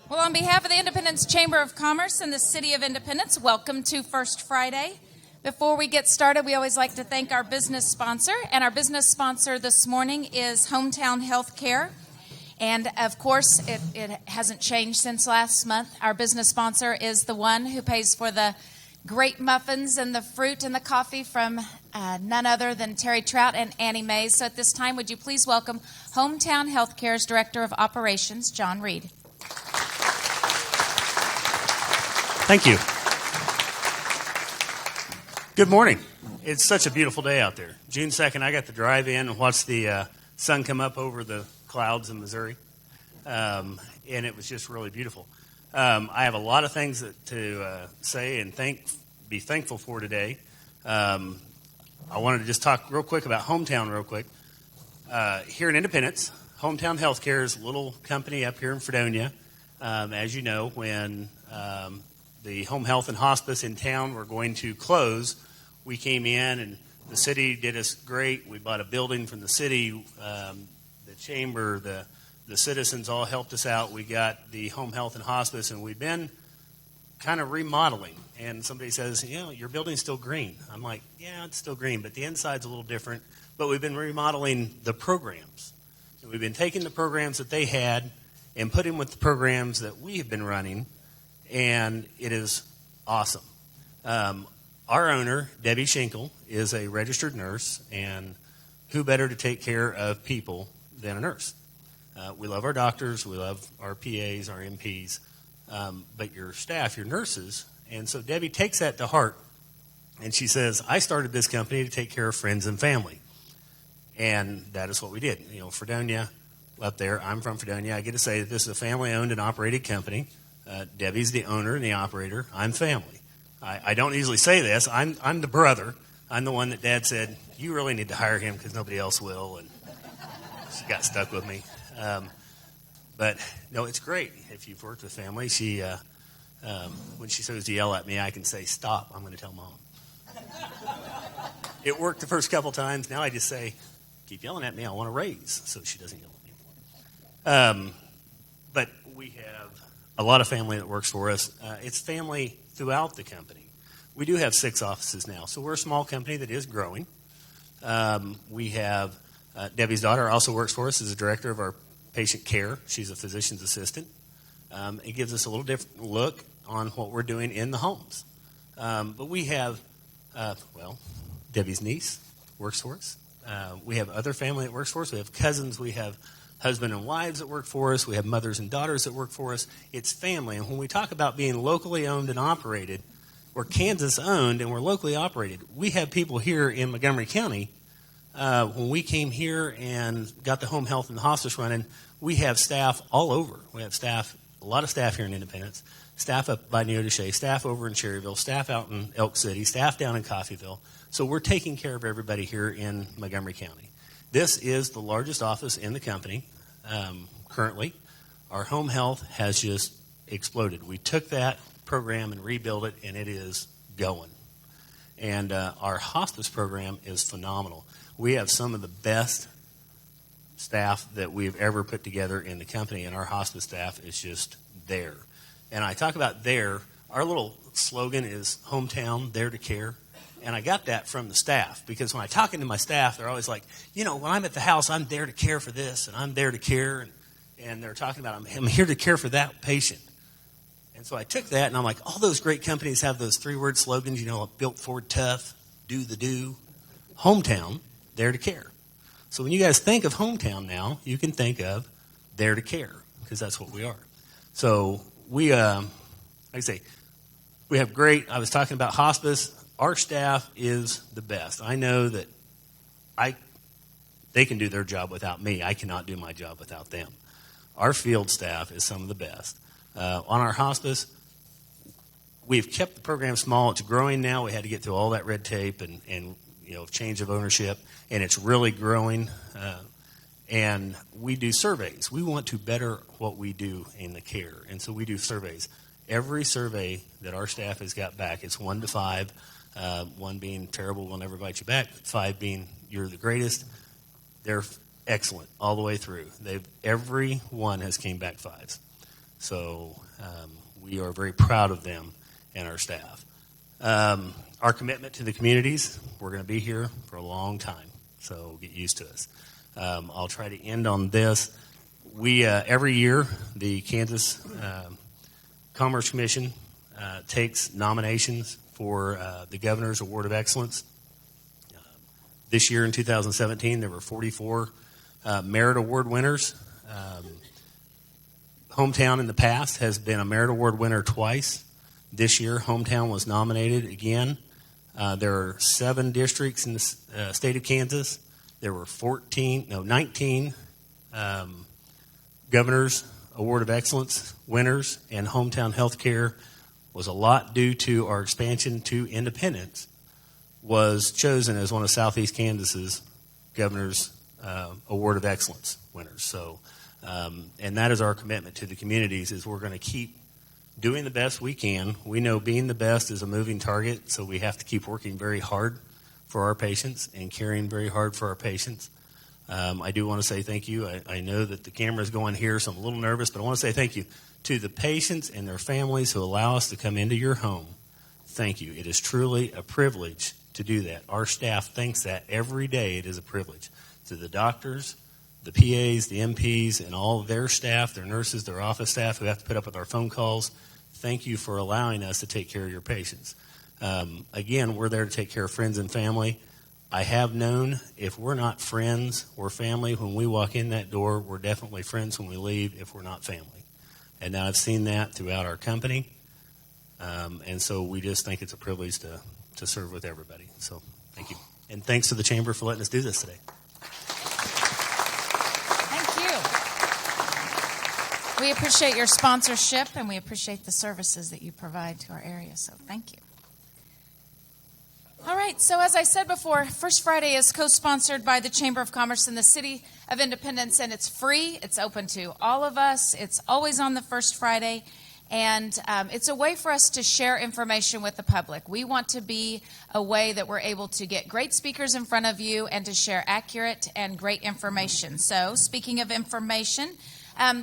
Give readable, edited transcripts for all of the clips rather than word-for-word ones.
Well, on behalf of the Independence Chamber of Commerce and the City of Independence, welcome to First Friday. Before we get started, we always like to thank our business sponsor. And our business sponsor this morning is Hometown Healthcare. And, of course, it hasn't changed since last month. Our business sponsor is the one who pays for the great muffins and the fruit and the coffee from none other than Terry Trout and Annie Mays. So at this time, would you please welcome Hometown Healthcare's Director of Operations, John Reed. Thank you. Good morning. It's such a beautiful day out there. June 2nd, I got to drive in and watch the sun come up over the clouds in Missouri, and it was just really beautiful. I have a lot of things to say and be thankful for today. I wanted to just talk real quick about Hometown real quick. Here in Independence, Hometown Healthcare is a little company up here in Fredonia. As you know, when the home health and hospice in town were going to close, we came in and the city did us great. We bought a building from the city. The chamber, the citizens all helped us out. We got the home health and hospice, and we've been kind of remodeling. And somebody says, your building's still green. I'm like, yeah, it's still green, but the inside's a little different. But we've been remodeling the programs. And we've been taking the programs that they had and putting with the programs that we have been running, and it is awesome. Our owner, Debbie Schinkel, is a registered nurse, and who better to take care of people than a nurse? We love our doctors, we love our PAs, our MPs, but your staff, your nurses. And so Debbie takes that to heart, and she says, I started this company to take care of friends and family. And that is what we did. Fredonia up there, I'm from Fredonia. I get to say that this is a family-owned and operated company. Debbie's the owner and the operator. I'm family. I don't usually say this. I'm the brother. I'm the one that Dad said, you really need to hire him because nobody else will. And she got stuck with me. But, no, it's great if you've worked with family. She, when she starts to yell at me, I can say, stop, I'm going to tell Mom. It worked the first couple times. Now I just say, keep yelling at me, I want a raise, so she doesn't yell at me anymore. But we have a lot of family that works for us. It's family throughout the company. We do have 6 offices now, so we're a small company that is growing. We have Debbie's daughter also works for us as a director of our patient care. She's a physician's assistant. It gives us a little different look on what we're doing in the homes. But we have, Debbie's niece works for us. We have other family that works for us. We have cousins. We have husband and wives that work for us. We have mothers and daughters that work for us. It's family. And when we talk about being locally owned and operated, we're Kansas owned and we're locally operated. We have people here in Montgomery County. When we came here and got the home health and hospice running, we have staff all over. We have a lot of staff here in Independence, staff up by Neodesha, staff over in Cherryville, staff out in Elk City, staff down in Coffeyville. So we're taking care of everybody here in Montgomery County. This is the largest office in the company currently. Our home health has just exploded. We took that program and rebuilt it, and it is going. And our hospice program is phenomenal. We have some of the best staff that we've ever put together in the company, and our hospice staff is just there. And I talk about there. Our little slogan is hometown, there to care. And I got that from the staff because when I'm talking to my staff, they're always like, when I'm at the house, I'm there to care for this, and I'm there to care. And they're talking about, I'm here to care for that patient. And so I took that, and I'm like, all those great companies have those 3-word slogans, built Ford tough, do the do. Hometown, there to care. So when you guys think of hometown now, you can think of there to care because that's what we are. So we, like I say, we have great, I was talking about hospice. Our staff is the best. I know that they can do their job without me. I cannot do my job without them. Our field staff is some of the best. On our hospice, we've kept the program small. It's growing now. We had to get through all that red tape and change of ownership, and it's really growing. And we do surveys. We want to better what we do in the care, and so we do surveys. Every survey that our staff has got back, it's 1 to 5. 1 being terrible, we'll never invite you back. 5 being you're the greatest. They're excellent all the way through. Every one has came back 5s. So we are very proud of them and our staff. Our commitment to the communities, we're going to be here for a long time, so get used to us. I'll try to end on this. We, every year, the Kansas Commerce Commission takes nominations for the Governor's Award of Excellence. This year in 2017, there were 44 Merit Award winners. Hometown in the past has been a Merit Award winner twice. This year, Hometown was nominated again. There are 7 districts in the state of Kansas. There were 19 Governor's Award of Excellence winners, and Hometown Healthcare was a lot due to our expansion to Independence, was chosen as one of Southeast Kansas's Governor's Award of Excellence winners. So, and that is our commitment to the communities, is we're going to keep doing the best we can. We know being the best is a moving target, so we have to keep working very hard for our patients and caring very hard for our patients. I do want to say thank you. I know that the camera is going here, so I'm a little nervous, but I want to say thank you to the patients and their families who allow us to come into your home. Thank you. It is truly a privilege to do that. Our staff thinks that every day it is a privilege. To the doctors, the PAs, the MPs, and all of their staff, their nurses, their office staff who have to put up with our phone calls, thank you for allowing us to take care of your patients. Again, we're there to take care of friends and family. I have known if we're not friends or family when we walk in that door, we're definitely friends when we leave if we're not family. And now I've seen that throughout our company. And so we just think it's a privilege to serve with everybody. So thank you. And thanks to the Chamber for letting us do this today. We appreciate your sponsorship, and we appreciate the services that you provide to our area, so thank you. All right, so as I said before, First Friday is co-sponsored by the Chamber of Commerce in the City of Independence, and it's free. It's open to all of us. It's always on the first Friday, and it's a way for us to share information with the public. We want to be a way that we're able to get great speakers in front of you and to share accurate and great information. So speaking of information,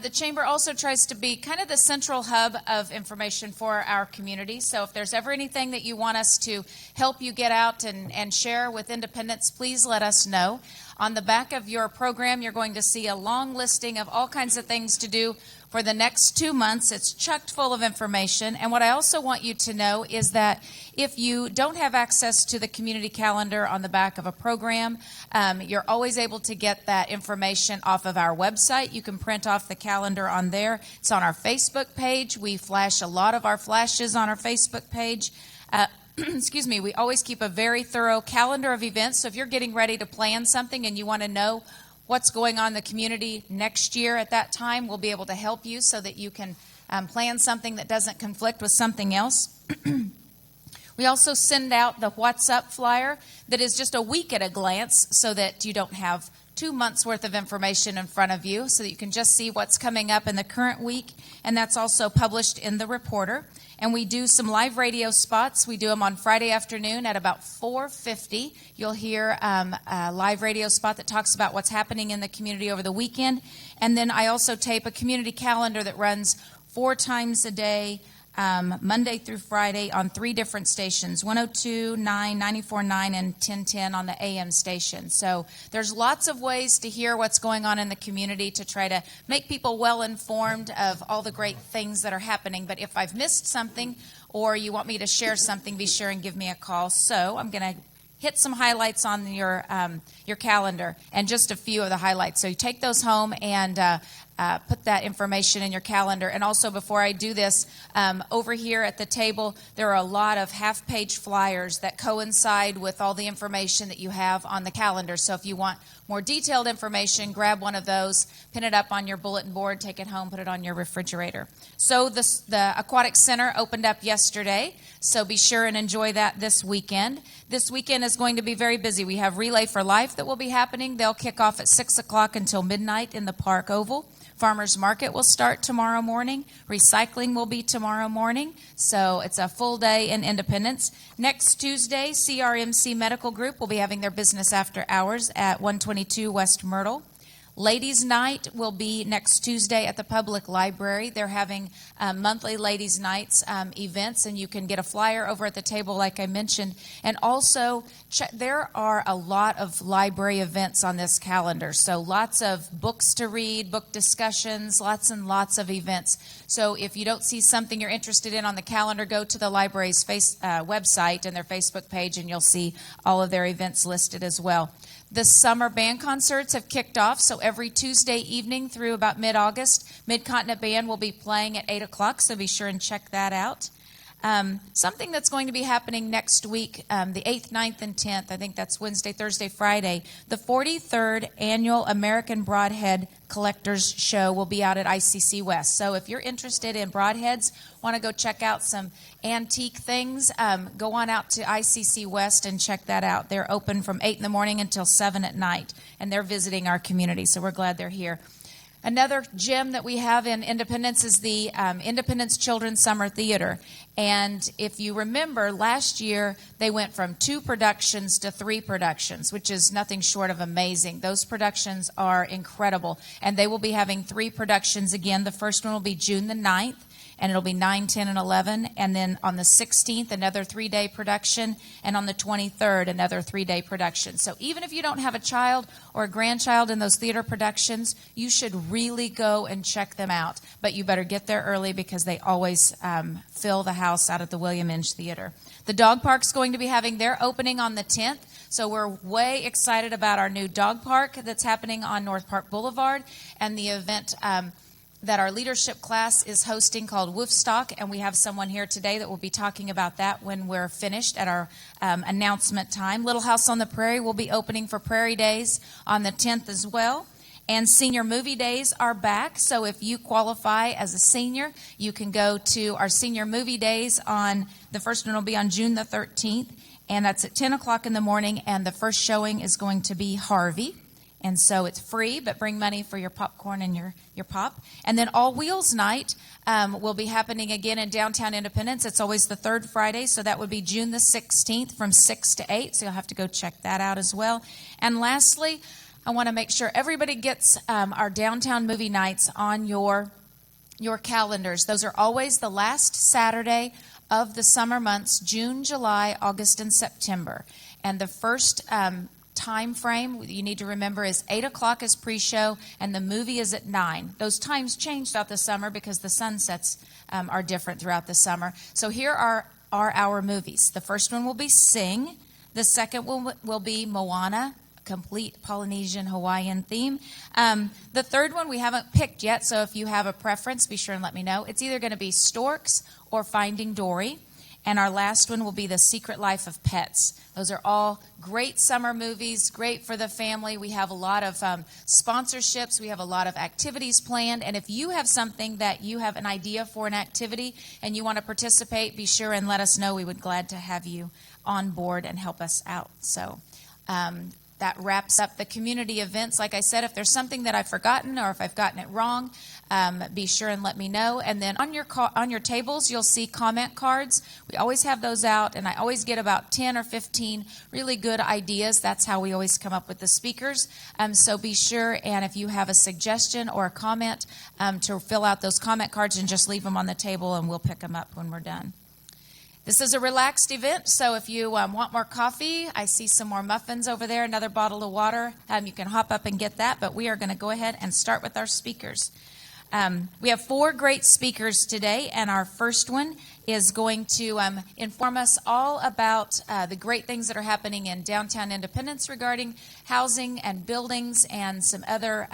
the Chamber also tries to be kind of the central hub of information for our community. So if there's ever anything that you want us to help you get out and share with Independence, please let us know. On the back of your program, you're going to see a long listing of all kinds of things to do for the next 2 months. It's chocked full of information. And what I also want you to know is that if you don't have access to the community calendar on the back of a program, you're always able to get that information off of our website. You can print off the calendar on there. It's on our Facebook page. We flash a lot of our flashes on our Facebook page. Excuse me, we always keep a very thorough calendar of events. So if you're getting ready to plan something and you want to know what's going on in the community next year at that time, we'll be able to help you so that you can plan something that doesn't conflict with something else. We also send out the What's Up flyer that is just a week at a glance so that you don't have 2 months worth of information in front of you, so that you can just see what's coming up in the current week. And that's also published in the Reporter. And we do some live radio spots. We do them on Friday afternoon at about 4:50. You'll hear a live radio spot that talks about what's happening in the community over the weekend. And then I also tape a community calendar that runs 4 times a day, Monday through Friday on 3 different stations, 102.9, 94.9, and 1010 on the AM station. So there's lots of ways to hear what's going on in the community to try to make people well informed of all the great things that are happening. But if I've missed something or you want me to share something, be sure and give me a call. So I'm going to hit some highlights on your calendar, and just a few of the highlights. So you take those home and put that information in your calendar. And also, before I do this, over here at the table, there are a lot of half-page flyers that coincide with all the information that you have on the calendar. So if you want more detailed information, grab one of those, pin it up on your bulletin board, take it home, put it on your refrigerator. So the Aquatic Center opened up yesterday, so be sure and enjoy that this weekend. This weekend is going to be very busy. We have Relay for Life that will be happening. They'll kick off at 6 o'clock until midnight in the Park Oval. Farmers Market will start tomorrow morning. Recycling will be tomorrow morning. So it's a full day in Independence. Next Tuesday, CRMC Medical Group will be having their business after hours at 122 West Myrtle. Ladies' Night will be next Tuesday at the Public Library. They're having monthly Ladies' Nights events, and you can get a flyer over at the table, like I mentioned. And also, there are a lot of library events on this calendar. So lots of books to read, book discussions, lots and lots of events. So if you don't see something you're interested in on the calendar, go to the library's website and their Facebook page, and you'll see all of their events listed as well. The summer band concerts have kicked off, so every Tuesday evening through about mid-August, Mid-Continent Band will be playing at 8 o'clock, so be sure and check that out. Something that's going to be happening next week, the 8th, 9th, and 10th, I think that's Wednesday, Thursday, Friday, the 43rd Annual American Broadhead Collectors Show will be out at ICC West. So if you're interested in broadheads, want to go check out some antique things, go on out to ICC West and check that out. They're open from 8 in the morning until 7 at night, and they're visiting our community, so we're glad they're here. Another gem that we have in Independence is the Independence Children's Summer Theater. And if you remember, last year they went from 2 productions to 3 productions, which is nothing short of amazing. Those productions are incredible. And they will be having 3 productions again. The first one will be June the 9th. And it'll be 9, 10, and 11. And then on the 16th, another 3-day production. And on the 23rd, another 3-day production. So even if you don't have a child or a grandchild in those theater productions, you should really go and check them out. But you better get there early because they always fill the house out at the William Inge Theater. The dog park's going to be having their opening on the 10th. So we're way excited about our new dog park that's happening on North Park Boulevard. And the event that our leadership class is hosting called Woofstock, and we have someone here today that will be talking about that when we're finished at our announcement time. Little House on the Prairie will be opening for Prairie Days on the 10th as well. And senior movie days are back, so if you qualify as a senior, you can go to our senior movie days on, the first one will be on June the 13th, and that's at 10 o'clock in the morning, and the first showing is going to be Harvey. And so it's free, but bring money for your popcorn and your pop. And then All Wheels Night will be happening again in downtown Independence. It's always the third Friday, so that would be June the 16th from 6 to 8. So you'll have to go check that out as well. And lastly, I want to make sure everybody gets our downtown movie nights on your calendars. Those are always the last Saturday of the summer months, June, July, August, and September. And the first time frame you need to remember is 8 o'clock is pre-show, and the movie is at 9. Those times change throughout the summer because the sunsets are different throughout the summer. So here are our movies. The first one will be Sing. The second will be Moana, complete Polynesian Hawaiian theme. The third one we haven't picked yet, so if you have a preference, be sure and let me know. It's either going to be Storks or Finding Dory. And our last one will be The Secret Life of Pets. Those are all great summer movies, great for the family. We have a lot of sponsorships. We have a lot of activities planned. And if you have something that you have an idea for an activity and you want to participate, be sure and let us know. We would glad to have you on board and help us out. So that wraps up the community events. Like I said, if there's something that I've forgotten or if I've gotten it wrong, be sure and let me know. And then on your tables, you'll see comment cards. We always have those out, and I always get about 10 or 15 really good ideas. That's how we always come up with the speakers. So be sure, and if you have a suggestion or a comment, to fill out those comment cards and just leave them on the table, and we'll pick them up when we're done. This is a relaxed event, so if you want more coffee, I see some more muffins over there, another bottle of water. You can hop up and get that, but we are going to go ahead and start with our speakers. We have 4 great speakers today, and our first one is going to inform us all about the great things that are happening in downtown Independence regarding housing and buildings and some other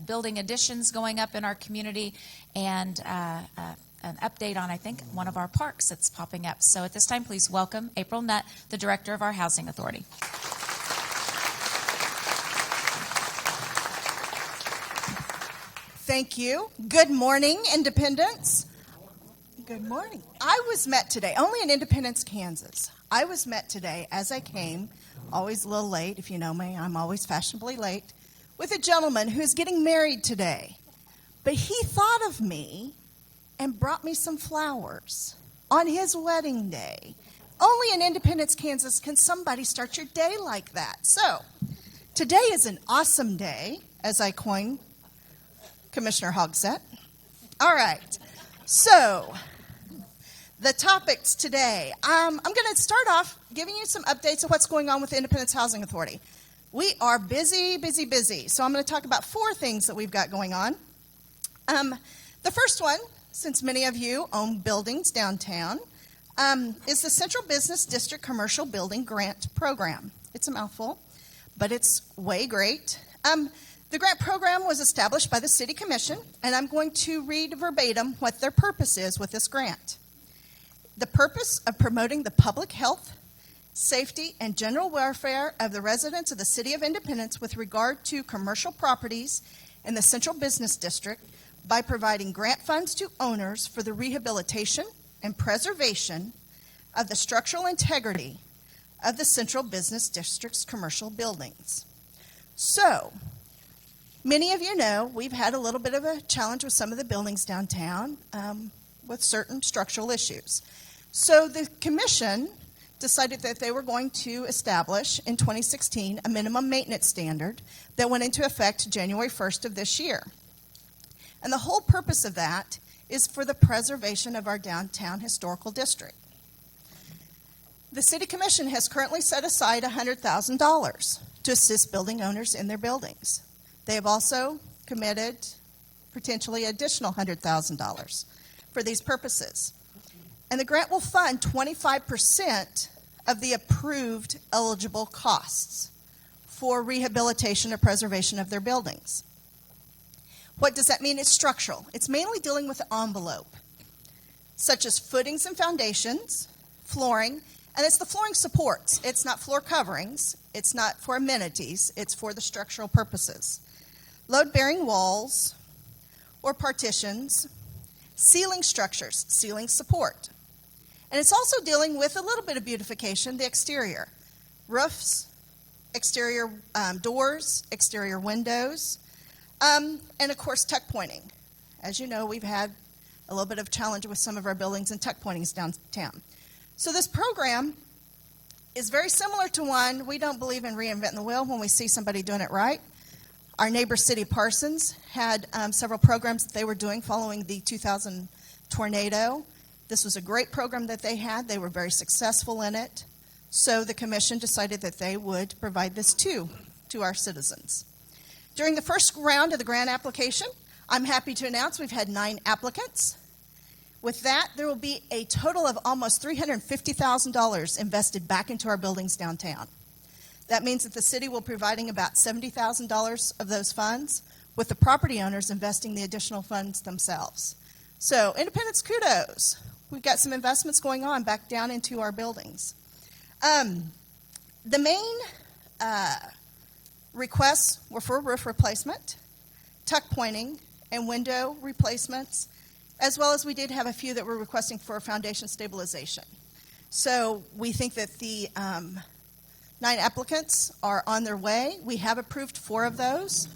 building additions going up in our community, and an update on, I think, one of our parks that's popping up. So at this time, please welcome April Nutt, the Director of our Housing Authority. Thank you. Good morning, Independence. Good morning. I was met today, only in Independence, Kansas. I was met today as I came, always a little late, if you know me, I'm always fashionably late, with a gentleman who's getting married today. But he thought of me and brought me some flowers on his wedding day. Only in Independence, Kansas can somebody start your day like that. So, today is an awesome day, as I coin Commissioner Hogsett. All right. So, the topics today. I'm going to start off giving you some updates of what's going on with the Independence Housing Authority. We are busy, busy, busy. So I'm going to talk about 4 things that we've got going on. The first one, since many of you own buildings downtown, is the Central Business District Commercial Building Grant Program. It's a mouthful, but it's way great. The grant program was established by the City Commission, and I'm going to read verbatim what their purpose is with this grant. The purpose of promoting the public health, safety, and general welfare of the residents of the City of Independence with regard to commercial properties in the Central Business District by providing grant funds to owners for the rehabilitation and preservation of the structural integrity of the Central Business District's commercial buildings. So, many of you know we've had a little bit of a challenge with some of the buildings downtown with certain structural issues. So the Commission decided that they were going to establish in 2016 a minimum maintenance standard that went into effect January 1st of this year. And the whole purpose of that is for the preservation of our downtown historical district. The City Commission has currently set aside $100,000 to assist building owners in their buildings. They have also committed potentially additional $100,000 for these purposes. And the grant will fund 25% of the approved eligible costs for rehabilitation or preservation of their buildings. What does that mean? It's structural. It's mainly dealing with the envelope, such as footings and foundations, flooring, and it's the flooring supports. It's not floor coverings. It's not for amenities. It's for the structural purposes. Load-bearing walls or partitions, ceiling structures, ceiling support. And it's also dealing with a little bit of beautification, the exterior. Roofs, exterior doors, exterior windows, and of course tuck pointing. As you know, we've had a little bit of challenge with some of our buildings and tuck pointings downtown. So this program is very similar to one. We don't believe in reinventing the wheel when we see somebody doing it right. Our neighbor city, Parsons, had several programs that they were doing following the 2000 tornado. This was a great program that they had. They were very successful in it. So the Commission decided that they would provide this to our citizens. During the first round of the grant application, I'm happy to announce we've had 9 applicants. With that, there will be a total of almost $350,000 invested back into our buildings downtown. That means that the city will be providing about $70,000 of those funds, with the property owners investing the additional funds themselves. So, Independence kudos. We've got some investments going on back down into our buildings. The main requests were for roof replacement, tuck pointing, and window replacements, as well as we did have a few that were requesting for foundation stabilization. So we think that the 9 applicants are on their way. We have approved 4 of those.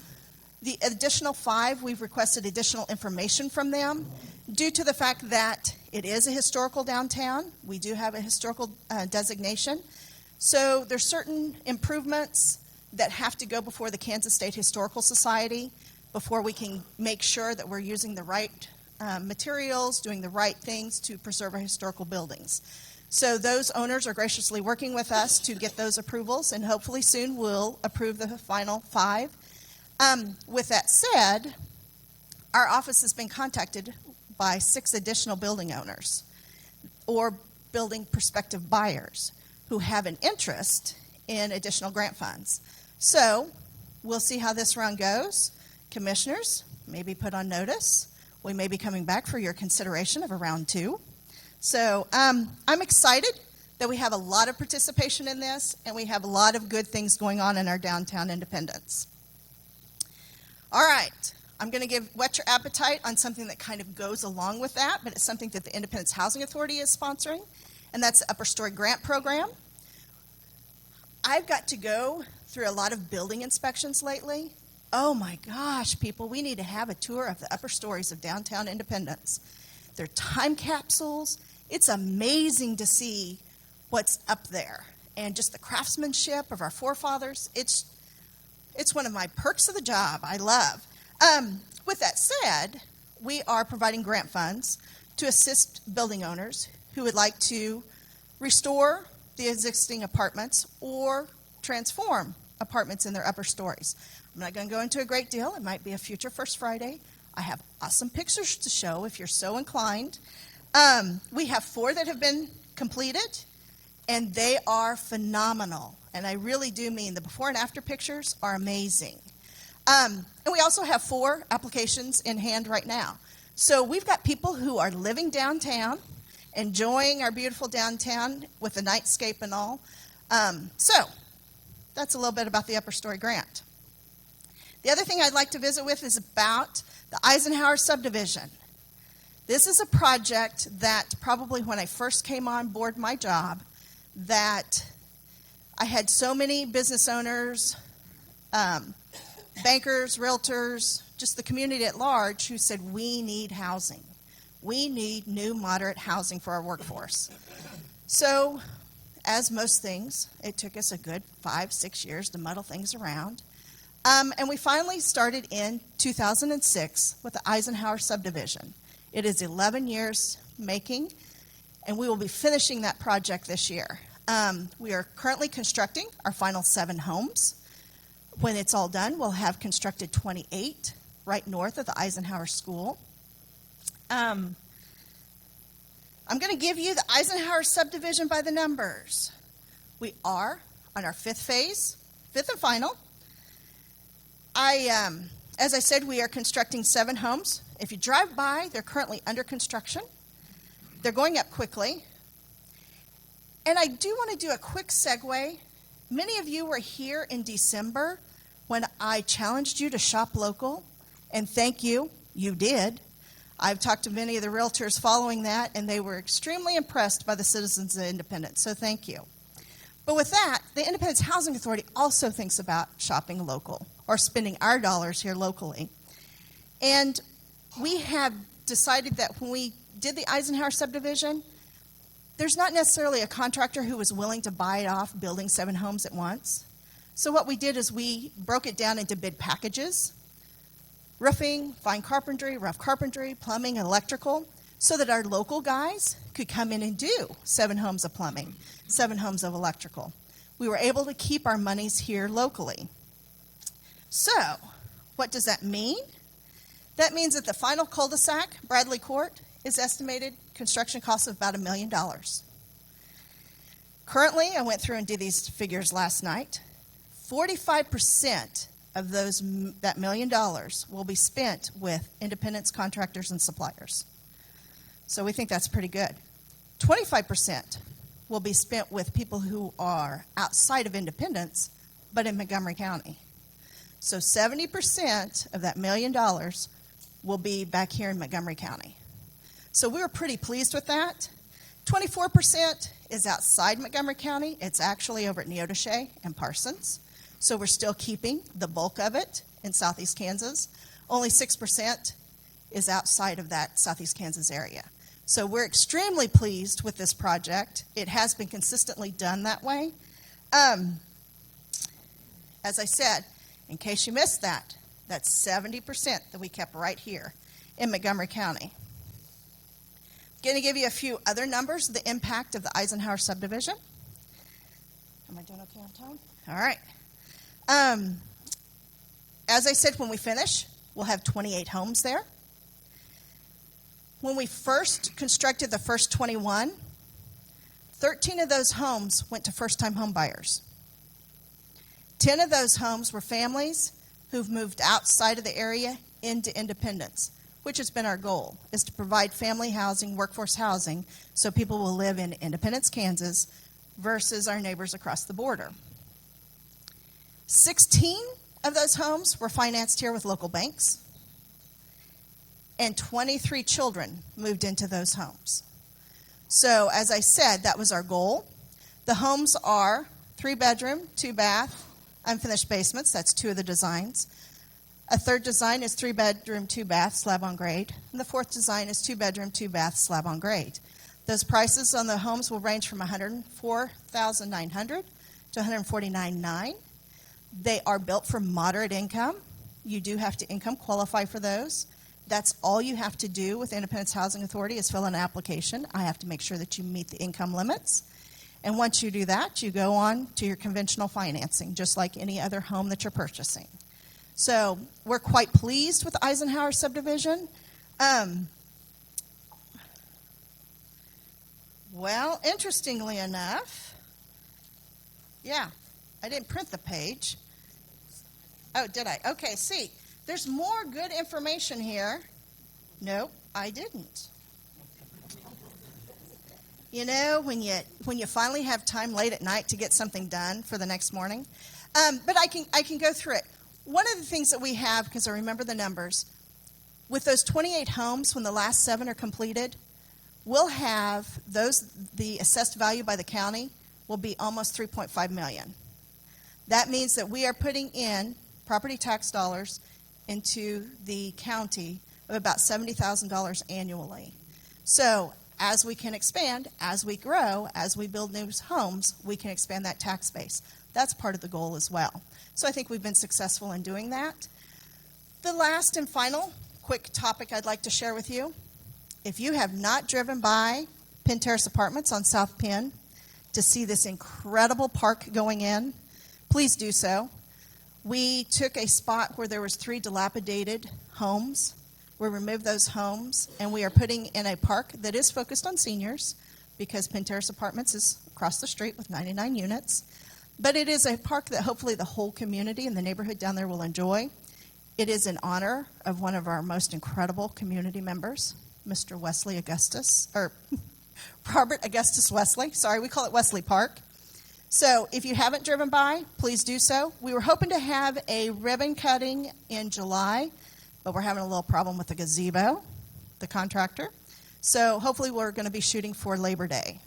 The additional 5, we've requested additional information from them due to the fact that it is a historical downtown. We do have a historical designation. So there's certain improvements that have to go before the Kansas State Historical Society before we can make sure that we're using the right materials, doing the right things to preserve our historical buildings. So those owners are graciously working with us to get those approvals, and hopefully soon we'll approve the final 5. With that said, our office has been contacted by 6 additional building owners or building prospective buyers who have an interest in additional grant funds. So we'll see how this round goes. Commissioners, maybe put on notice. We may be coming back for your consideration of a round 2. So I'm excited that we have a lot of participation in this, and we have a lot of good things going on in our downtown Independence. All right, I'm going to whet your appetite on something that kind of goes along with that, but it's something that the Independence Housing Authority is sponsoring, and that's the Upper Story Grant Program. I've got to go through a lot of building inspections lately. Oh my gosh, people, we need to have a tour of the upper stories of downtown Independence. They're time capsules. It's amazing to see what's up there and just the craftsmanship of our forefathers. It's It's one of my perks of the job I love. With that said, we are providing grant funds to assist building owners who would like to restore the existing apartments or transform apartments in their upper stories. I'm not going to go into a great deal. It might be a future First Friday. I have awesome pictures to show if you're so inclined. We have 4 that have been completed, and they are phenomenal. And I really do mean the before and after pictures are amazing. And we also have 4 applications in hand right now. So we've got people who are living downtown, enjoying our beautiful downtown with the nightscape and all. So that's a little bit about the Upper Story Grant. The other thing I'd like to visit with is about the Eisenhower subdivision. This is a project that probably when I first came on board my job, that I had so many business owners, bankers, realtors, just the community at large who said, we need housing. We need new moderate housing for our workforce. So, as most things, it took us a good 5-6 years to muddle things around. And we finally started in 2006 with the Eisenhower subdivision. It is 11 years making, and we will be finishing that project this year. We are currently constructing our final 7 homes. When it's all done, we'll have constructed 28 right north of the Eisenhower School. I'm going to give you the Eisenhower subdivision by the numbers. We are on our 5th phase, 5th and final. As I said, we are constructing 7 homes. If you drive by, they're currently under construction. They're going up quickly. And I do want to do a quick segue. Many of you were here in December when I challenged you to shop local, and thank you, you did. I've talked to many of the realtors following that, and they were extremely impressed by the citizens of Independence, so thank you. But with that, the Independence Housing Authority also thinks about shopping local or spending our dollars here locally. And we have decided that when we did the Eisenhower subdivision, there's not necessarily a contractor who was willing to buy it off building 7 homes at once. So what we did is we broke it down into bid packages: roofing, fine carpentry, rough carpentry, plumbing, and electrical, so that our local guys could come in and do 7 homes of plumbing, 7 homes of electrical. We were able to keep our monies here locally. So, what does that mean? That means that the final cul-de-sac, Bradley Court, is estimated construction cost of about $1 million. Currently, I went through and did these figures last night. 45% of that $1 million will be spent with independence contractors and suppliers. So we think that's pretty good. 25% will be spent with people who are outside of Independence, but in Montgomery County. So 70% of that $1 million will be back here in Montgomery County. So we were pretty pleased with that. 24% is outside Montgomery County. It's actually over at Neodesha and Parsons. So we're still keeping the bulk of it in southeast Kansas. Only 6% is outside of that southeast Kansas area. So we're extremely pleased with this project. It has been consistently done that way. As I said, in case you missed that, that's 70% that we kept right here in Montgomery County. I'm going to give you a few other numbers, the impact of the Eisenhower subdivision. Am I doing okay on time? All right. As I said, when we finish, we'll have 28 homes there. When we first constructed the first 21, 13 of those homes went to first-time home buyers. 10 of those homes were families who've moved outside of the area into Independence, which has been our goal, is to provide family housing, workforce housing, so people will live in Independence, Kansas, versus our neighbors across the border. 16 of those homes were financed here with local banks, and 23 children moved into those homes. So, as I said, that was our goal. The homes are 3-bedroom, 2-bath, unfinished basements. That's 2 of the designs. A third design is 3-bedroom, 2-bath, slab on grade. And the fourth design is 2-bedroom, 2-bath, slab on grade. Those prices on the homes will range from $104,900 to $149,900. They are built for moderate income. You do have to income qualify for those. That's all you have to do with Independence Housing Authority is fill in an application. I have to make sure that you meet the income limits. And once you do that, you go on to your conventional financing, just like any other home that you're purchasing. So we're quite pleased with Eisenhower subdivision. Well, interestingly enough, yeah, I didn't print the page. Oh, did I? Okay, see, there's more good information here. Nope, I didn't. You know, when you finally have time late at night to get something done for the next morning. But I can go through it. One of the things that we have, because I remember the numbers, with those 28 homes, when the last 7 are completed, we'll have the assessed value by the county will be almost $3.5 million. That means that we are putting in property tax dollars into the county of about $70,000 annually. So as we can expand, as we grow, as we build new homes, we can expand that tax base. That's part of the goal as well. So I think we've been successful in doing that. The last and final quick topic I'd like to share with you. If you have not driven by Penn Terrace Apartments on South Penn to see this incredible park going in, please do so. We took a spot where there was 3 dilapidated homes. We removed those homes, and we are putting in a park that is focused on seniors because Penn Terrace Apartments is across the street with 99 units. But it is a park that hopefully the whole community and the neighborhood down there will enjoy. It is in honor of one of our most incredible community members, Mr. Wesley Augustus, or Robert Augustus Wesley. Sorry, we call it Wesley Park. So if you haven't driven by, please do so. We were hoping to have a ribbon cutting in July, but we're having a little problem with the gazebo, the contractor. So hopefully we're going to be shooting for Labor Day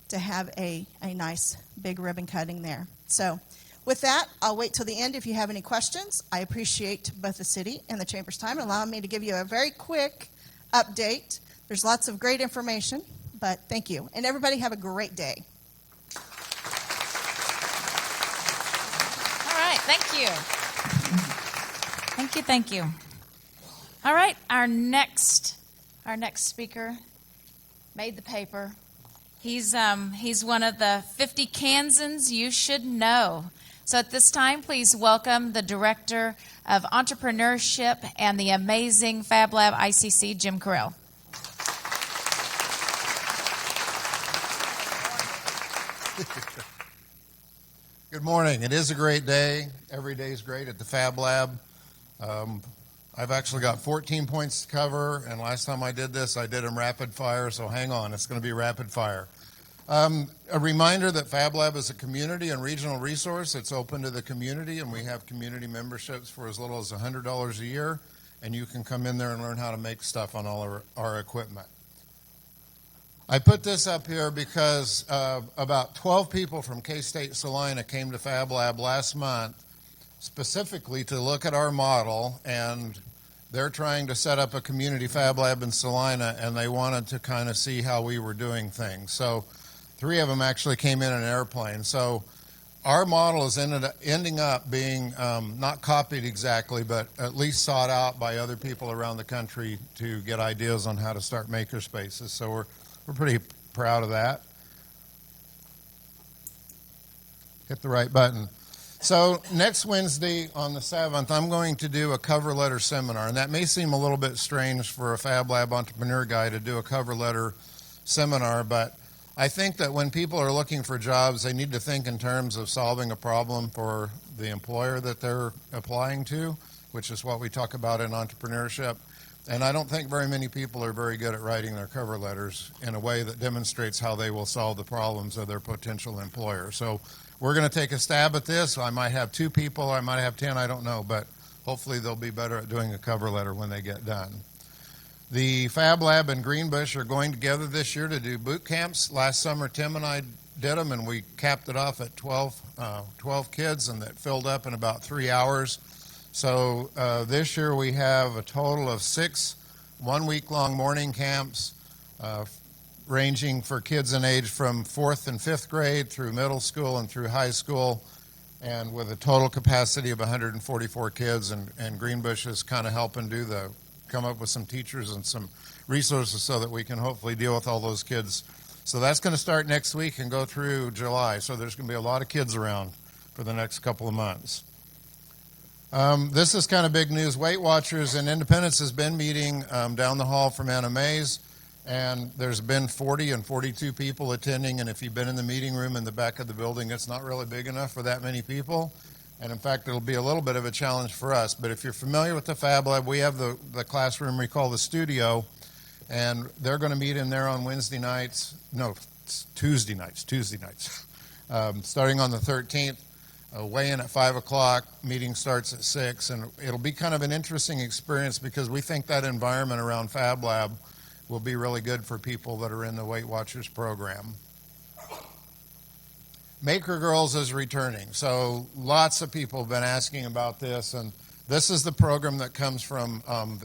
to have a nice big ribbon cutting there. So with that, I'll wait till the end if you have any questions. I appreciate both the city and the Chamber's time and allowing me to give you a very quick update. There's lots of great information, but thank you. And everybody have a great day. All right, thank you. Thank you. All right, our next speaker made the paper. He's one of the 50 Kansans you should know. So at this time, please welcome the Director of Entrepreneurship and the amazing FabLab ICC, Jim Correll. Good morning. It is a great day. Every day is great at the FabLab. I've actually got 14 points to cover, and last time I did this, I did them rapid fire, so hang on. It's going to be rapid fire. A reminder that FabLab is a community and regional resource. It's open to the community, and we have community memberships for as little as $100 a year, and you can come in there and learn how to make stuff on all our equipment. I put this up here because about 12 people from K-State Salina came to FabLab last month specifically to look at our model, and they're trying to set up a community FabLab in Salina, and they wanted to kind of see how we were doing things. So 3 of them actually came in an airplane. So our model is ending up being not copied exactly, but at least sought out by other people around the country to get ideas on how to start makerspaces. So we're pretty proud of that. Hit the right button. So next Wednesday on the 7th, I'm going to do a cover letter seminar. And that may seem a little bit strange for a FabLab entrepreneur guy to do a cover letter seminar, but I think that when people are looking for jobs, they need to think in terms of solving a problem for the employer that they're applying to, which is what we talk about in entrepreneurship. And I don't think very many people are very good at writing their cover letters in a way that demonstrates how they will solve the problems of their potential employer. So we're going to take a stab at this. I might have 2 people, I might have 10, I don't know, but hopefully they'll be better at doing a cover letter when they get done. The FabLab and Greenbush are going together this year to do boot camps. Last summer, Tim and I did them, and we capped it off at 12 kids, and that filled up in about 3 hours. So this year we have a total of 6 one-week-long morning camps ranging for kids in age from 4th and 5th grade through middle school and through high school. and with a total capacity of 144 kids, and Greenbush is kind of helping come up with some teachers and some resources so that we can hopefully deal with all those kids. So that's going to start next week and go through July. So there's going to be a lot of kids around for the next couple of months. This is kind of big news. Weight Watchers in Independence has been meeting down the hall from Anna Mae's, and there's been 40 and 42 people attending, and if you've been in the meeting room in the back of the building, it's not really big enough for that many people. And in fact, it'll be a little bit of a challenge for us. But if you're familiar with the Fab Lab, we have the classroom we call the studio, and they're going to meet in there on Wednesday nights. No, it's Tuesday nights, starting on the 13th. Weigh in at 5 o'clock, meeting starts at 6, and it'll be kind of an interesting experience because we think that environment around Fab Lab will be really good for people that are in the Weight Watchers program. Maker Girls is returning, so lots of people have been asking about this, and this is the program that comes from,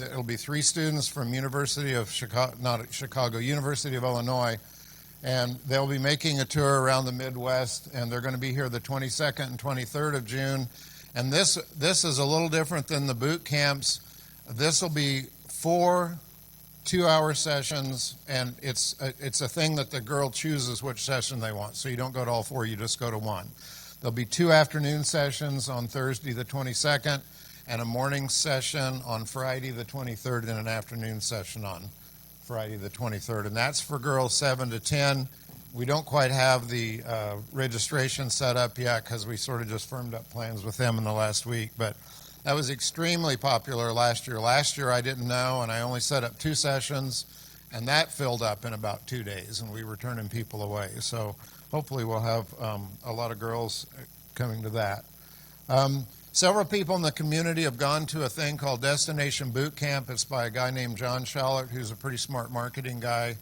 it'll be 3 students from University of Illinois, and they'll be making a tour around the Midwest, and they're going to be here the 22nd and 23rd of June. And this is a little different than the boot camps. This will be 4 2-hour sessions, and it's a thing that the girl chooses which session they want. So you don't go to all 4, you just go to 1. There'll be 2 afternoon sessions on Thursday the 22nd, and a morning session on Friday the 23rd, and an afternoon session on Friday the 23rd, and that's for girls 7 to 10. We don't quite have the registration set up yet because we sort of just firmed up plans with them in the last week, but that was extremely popular last year. Last year I didn't know, and I only set up 2 sessions, and that filled up in about 2 days, and we were turning people away. So hopefully we'll have a lot of girls coming to that. Several people in the community have gone to a thing called Destination Boot Camp. It's by a guy named John Schallert, who's a pretty smart marketing guy.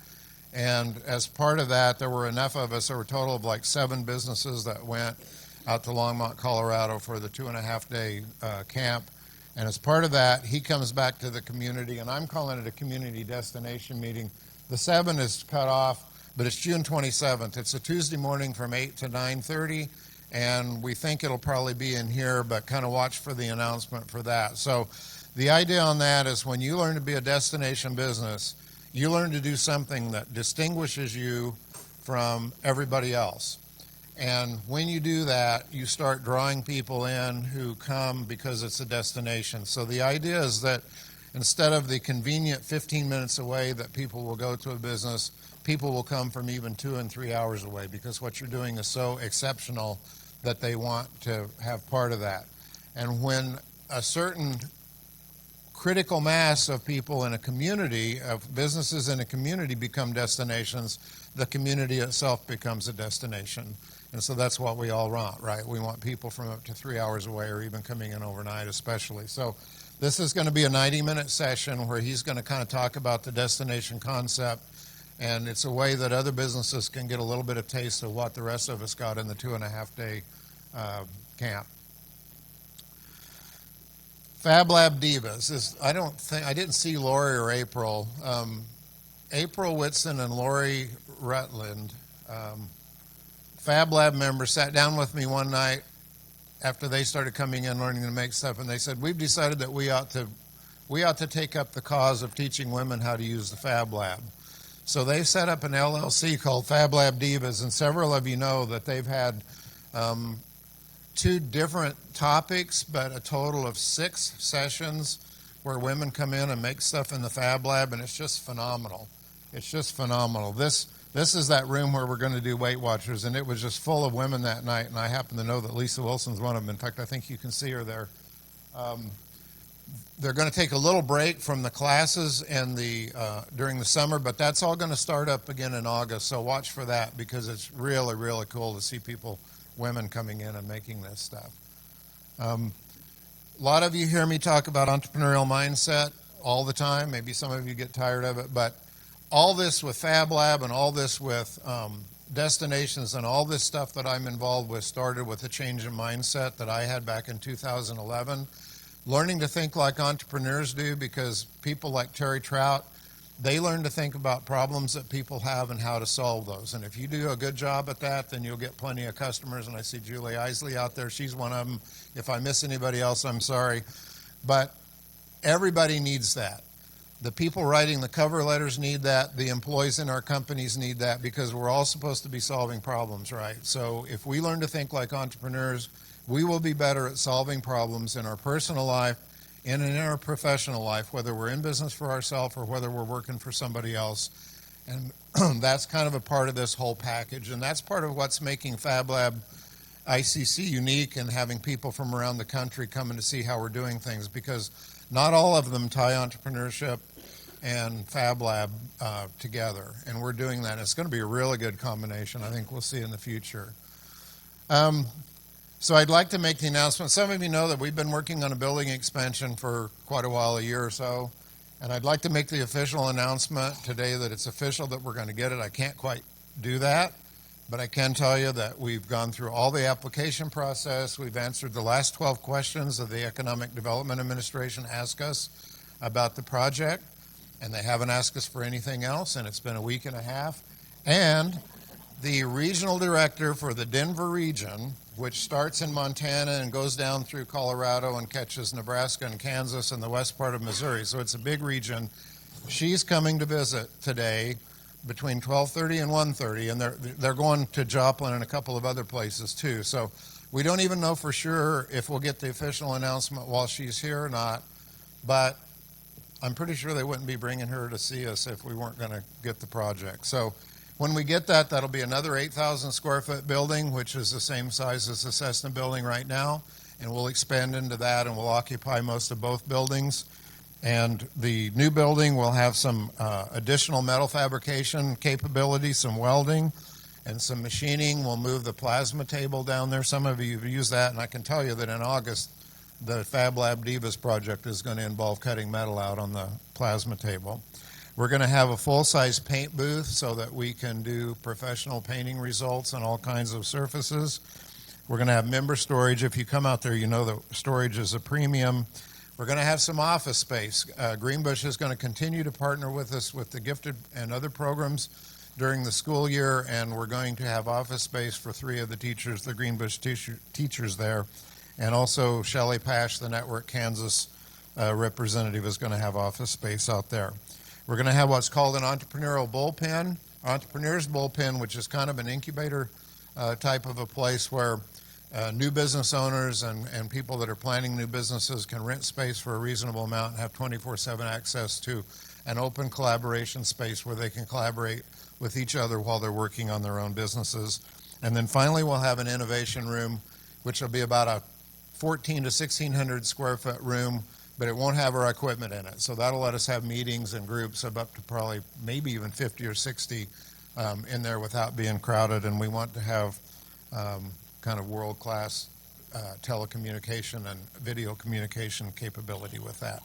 And as part of that, there were enough of us, there were a total of like 7 businesses that went out to Longmont, Colorado for the 2.5-day camp. And as part of that, he comes back to the community, and I'm calling it a community destination meeting. The 7 is cut off, but it's June 27th. It's a Tuesday morning from 8 to 9:30. And we think it'll probably be in here, but kind of watch for the announcement for that. So the idea on that is when you learn to be a destination business, you learn to do something that distinguishes you from everybody else. And when you do that, you start drawing people in who come because it's a destination. So the idea is that instead of the convenient 15 minutes away that people will go to a business, people will come from even 2 and 3 hours away because what you're doing is so exceptional that they want to have part of that. And when a certain critical mass of people in a community, of businesses in a community become destinations, the community itself becomes a destination. And so that's what we all want, right? We want people from up to 3 hours away or even coming in overnight especially. So this is going to be a 90-minute session where he's going to kind of talk about the destination concept. And it's a way that other businesses can get a little bit of taste of what the rest of us got in the 2.5-day camp. FabLab Divas. I didn't see Lori or April. April Whitson and Lori Rutland, FabLab members, sat down with me one night after they started coming in learning to make stuff, and they said, we've decided that we ought to take up the cause of teaching women how to use the Fab Lab. So they set up an LLC called FabLab Divas, and several of you know that they've had 2 different topics, but a total of 6 sessions where women come in and make stuff in the Fab Lab, and it's just phenomenal. It's just phenomenal. This is that room where we're going to do Weight Watchers, and it was just full of women that night, and I happen to know that Lisa Wilson's one of them. In fact, I think you can see her there. They're going to take a little break from the classes and during the summer, but that's all going to start up again in August, so watch for that because it's really, really cool to see women coming in and making this stuff. A lot of you hear me talk about entrepreneurial mindset all the time. Maybe some of you get tired of it, but all this with Fab Lab and all this with destinations and all this stuff that I'm involved with started with a change in mindset that I had back in 2011. Learning to think like entrepreneurs do, because people like Terry Trout they learn to think about problems that people have and how to solve those. And if you do a good job at that, then you'll get plenty of customers. And I see Julie Isley out there. She's one of them. If I miss anybody else, I'm sorry. But everybody needs that. The people writing the cover letters need that. The employees in our companies need that, because we're all supposed to be solving problems, right? So if we learn to think like entrepreneurs, we will be better at solving problems in our personal life and in our professional life, whether we're in business for ourselves or whether we're working for somebody else. And that's kind of a part of this whole package. And that's part of what's making FabLab ICC unique, and having people from around the country coming to see how we're doing things, because not all of them tie entrepreneurship and FabLab together, and we're doing that. It's going to be a really good combination. I think we'll see in the future. So I'd like to make the announcement. Some of you know that we've been working on a building expansion for quite a while, a year or so, and I'd like to make the official announcement today that it's official that we're going to get it. I can't quite do that, but I can tell you that we've gone through all the application process. We've answered the last 12 questions that the Economic Development Administration asked us about the project, and they haven't asked us for anything else, and it's been a week and a half. And the regional director for the Denver region, which starts in Montana and goes down through Colorado and catches Nebraska and Kansas and the west part of Missouri, so it's a big region, she's coming to visit today between 12:30 and 1:30, and they're going to Joplin and a couple of other places too. So we don't even know for sure if we'll get the official announcement while she's here or not, but I'm pretty sure they wouldn't be bringing her to see us if we weren't going to get the project. So when we get that, that'll be another 8,000 square foot building, which is the same size as the Cessna building right now, and we'll expand into that, and we'll occupy most of both buildings. And the new building will have some additional metal fabrication capability, some welding, and some machining. We'll move the plasma table down there. Some of you have used that, and I can tell you that in August, the FabLab Divas project is going to involve cutting metal out on the plasma table. We're going to have a full-size paint booth so that we can do professional painting results on all kinds of surfaces. We're going to have member storage. If you come out there, you know that storage is a premium. We're going to have some office space. Greenbush is going to continue to partner with us with the gifted and other programs during the school year, and we're going to have office space for 3 of the teachers, the Greenbush teachers there. And also Shelley Pash, the Network Kansas representative, is going to have office space out there. We're going to have what's called an entrepreneurial bullpen, entrepreneurs bullpen, which is kind of an incubator type of a place where new business owners and people that are planning new businesses can rent space for a reasonable amount and have 24/7 access to an open collaboration space where they can collaborate with each other while they're working on their own businesses. And then finally, we'll have an innovation room, which will be about a 1,400 to 1,600 square foot room, but it won't have our equipment in it. So that'll let us have meetings and groups of up to probably maybe even 50 or 60 in there without being crowded. And we want to have kind of world-class telecommunication and video communication capability with that.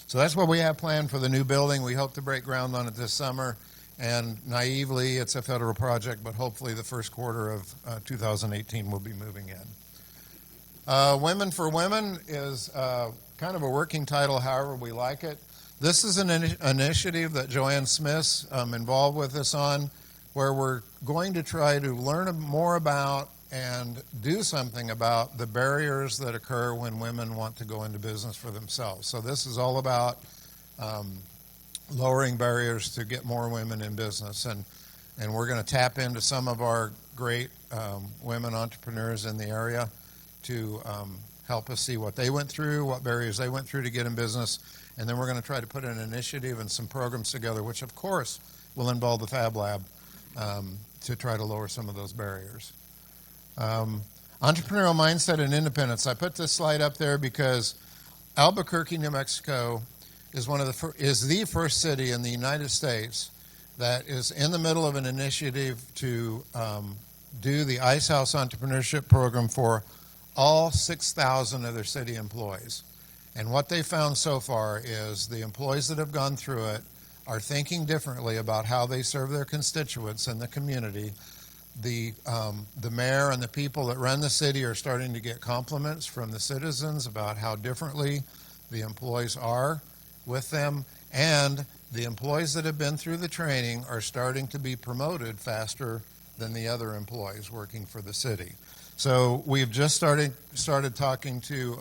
So that's what we have planned for the new building. We hope to break ground on it this summer. And naively, it's a federal project, but hopefully the first quarter of 2018 we'll be moving in. Women for Women is kind of a working title, however we like it. This is an initiative that Joanne Smith's involved with us on, where we're going to try to learn more about and do something about the barriers that occur when women want to go into business for themselves. So this is all about lowering barriers to get more women in business. And we're going to tap into some of our great women entrepreneurs in the area to help us see what they went through, what barriers they went through to get in business. And then we're going to try to put an initiative and some programs together, which of course will involve the Fab Lab to try to lower some of those barriers. Entrepreneurial mindset and independence. I put this slide up there because Albuquerque, New Mexico is the first city in the United States that is in the middle of an initiative to do the Ice House Entrepreneurship Program for all 6,000 of their city employees. And what they found so far is the employees that have gone through it are thinking differently about how they serve their constituents and the community. The mayor and the people that run the city are starting to get compliments from the citizens about how differently the employees are with them, and the employees that have been through the training are starting to be promoted faster than the other employees working for the city. So we've just started talking to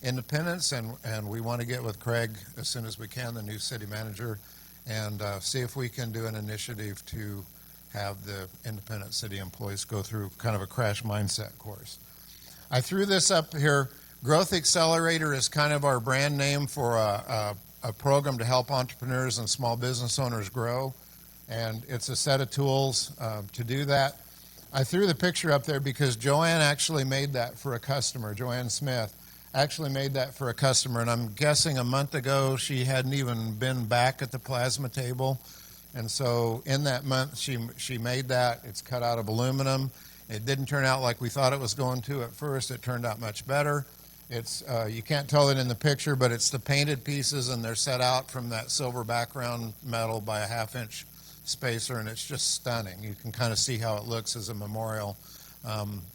Independence, and we want to get with Craig as soon as we can, the new city manager, and see if we can do an initiative to have the independent city employees go through kind of a crash mindset course. I threw this up here. Growth Accelerator is kind of our brand name for a program to help entrepreneurs and small business owners grow, and it's a set of tools to do that. I threw the picture up there because Joanne actually made that for a customer. Joanne Smith actually made that for a customer, and I'm guessing a month ago she hadn't even been back at the plasma table, and so in that month she made that. It's cut out of aluminum. It didn't turn out like we thought it was going to at first. It turned out much better. It's you can't tell it in the picture, but it's the painted pieces, and they're set out from that silver background metal by a half-inch spacer, and it's just stunning. You can kind of see how it looks as a memorial.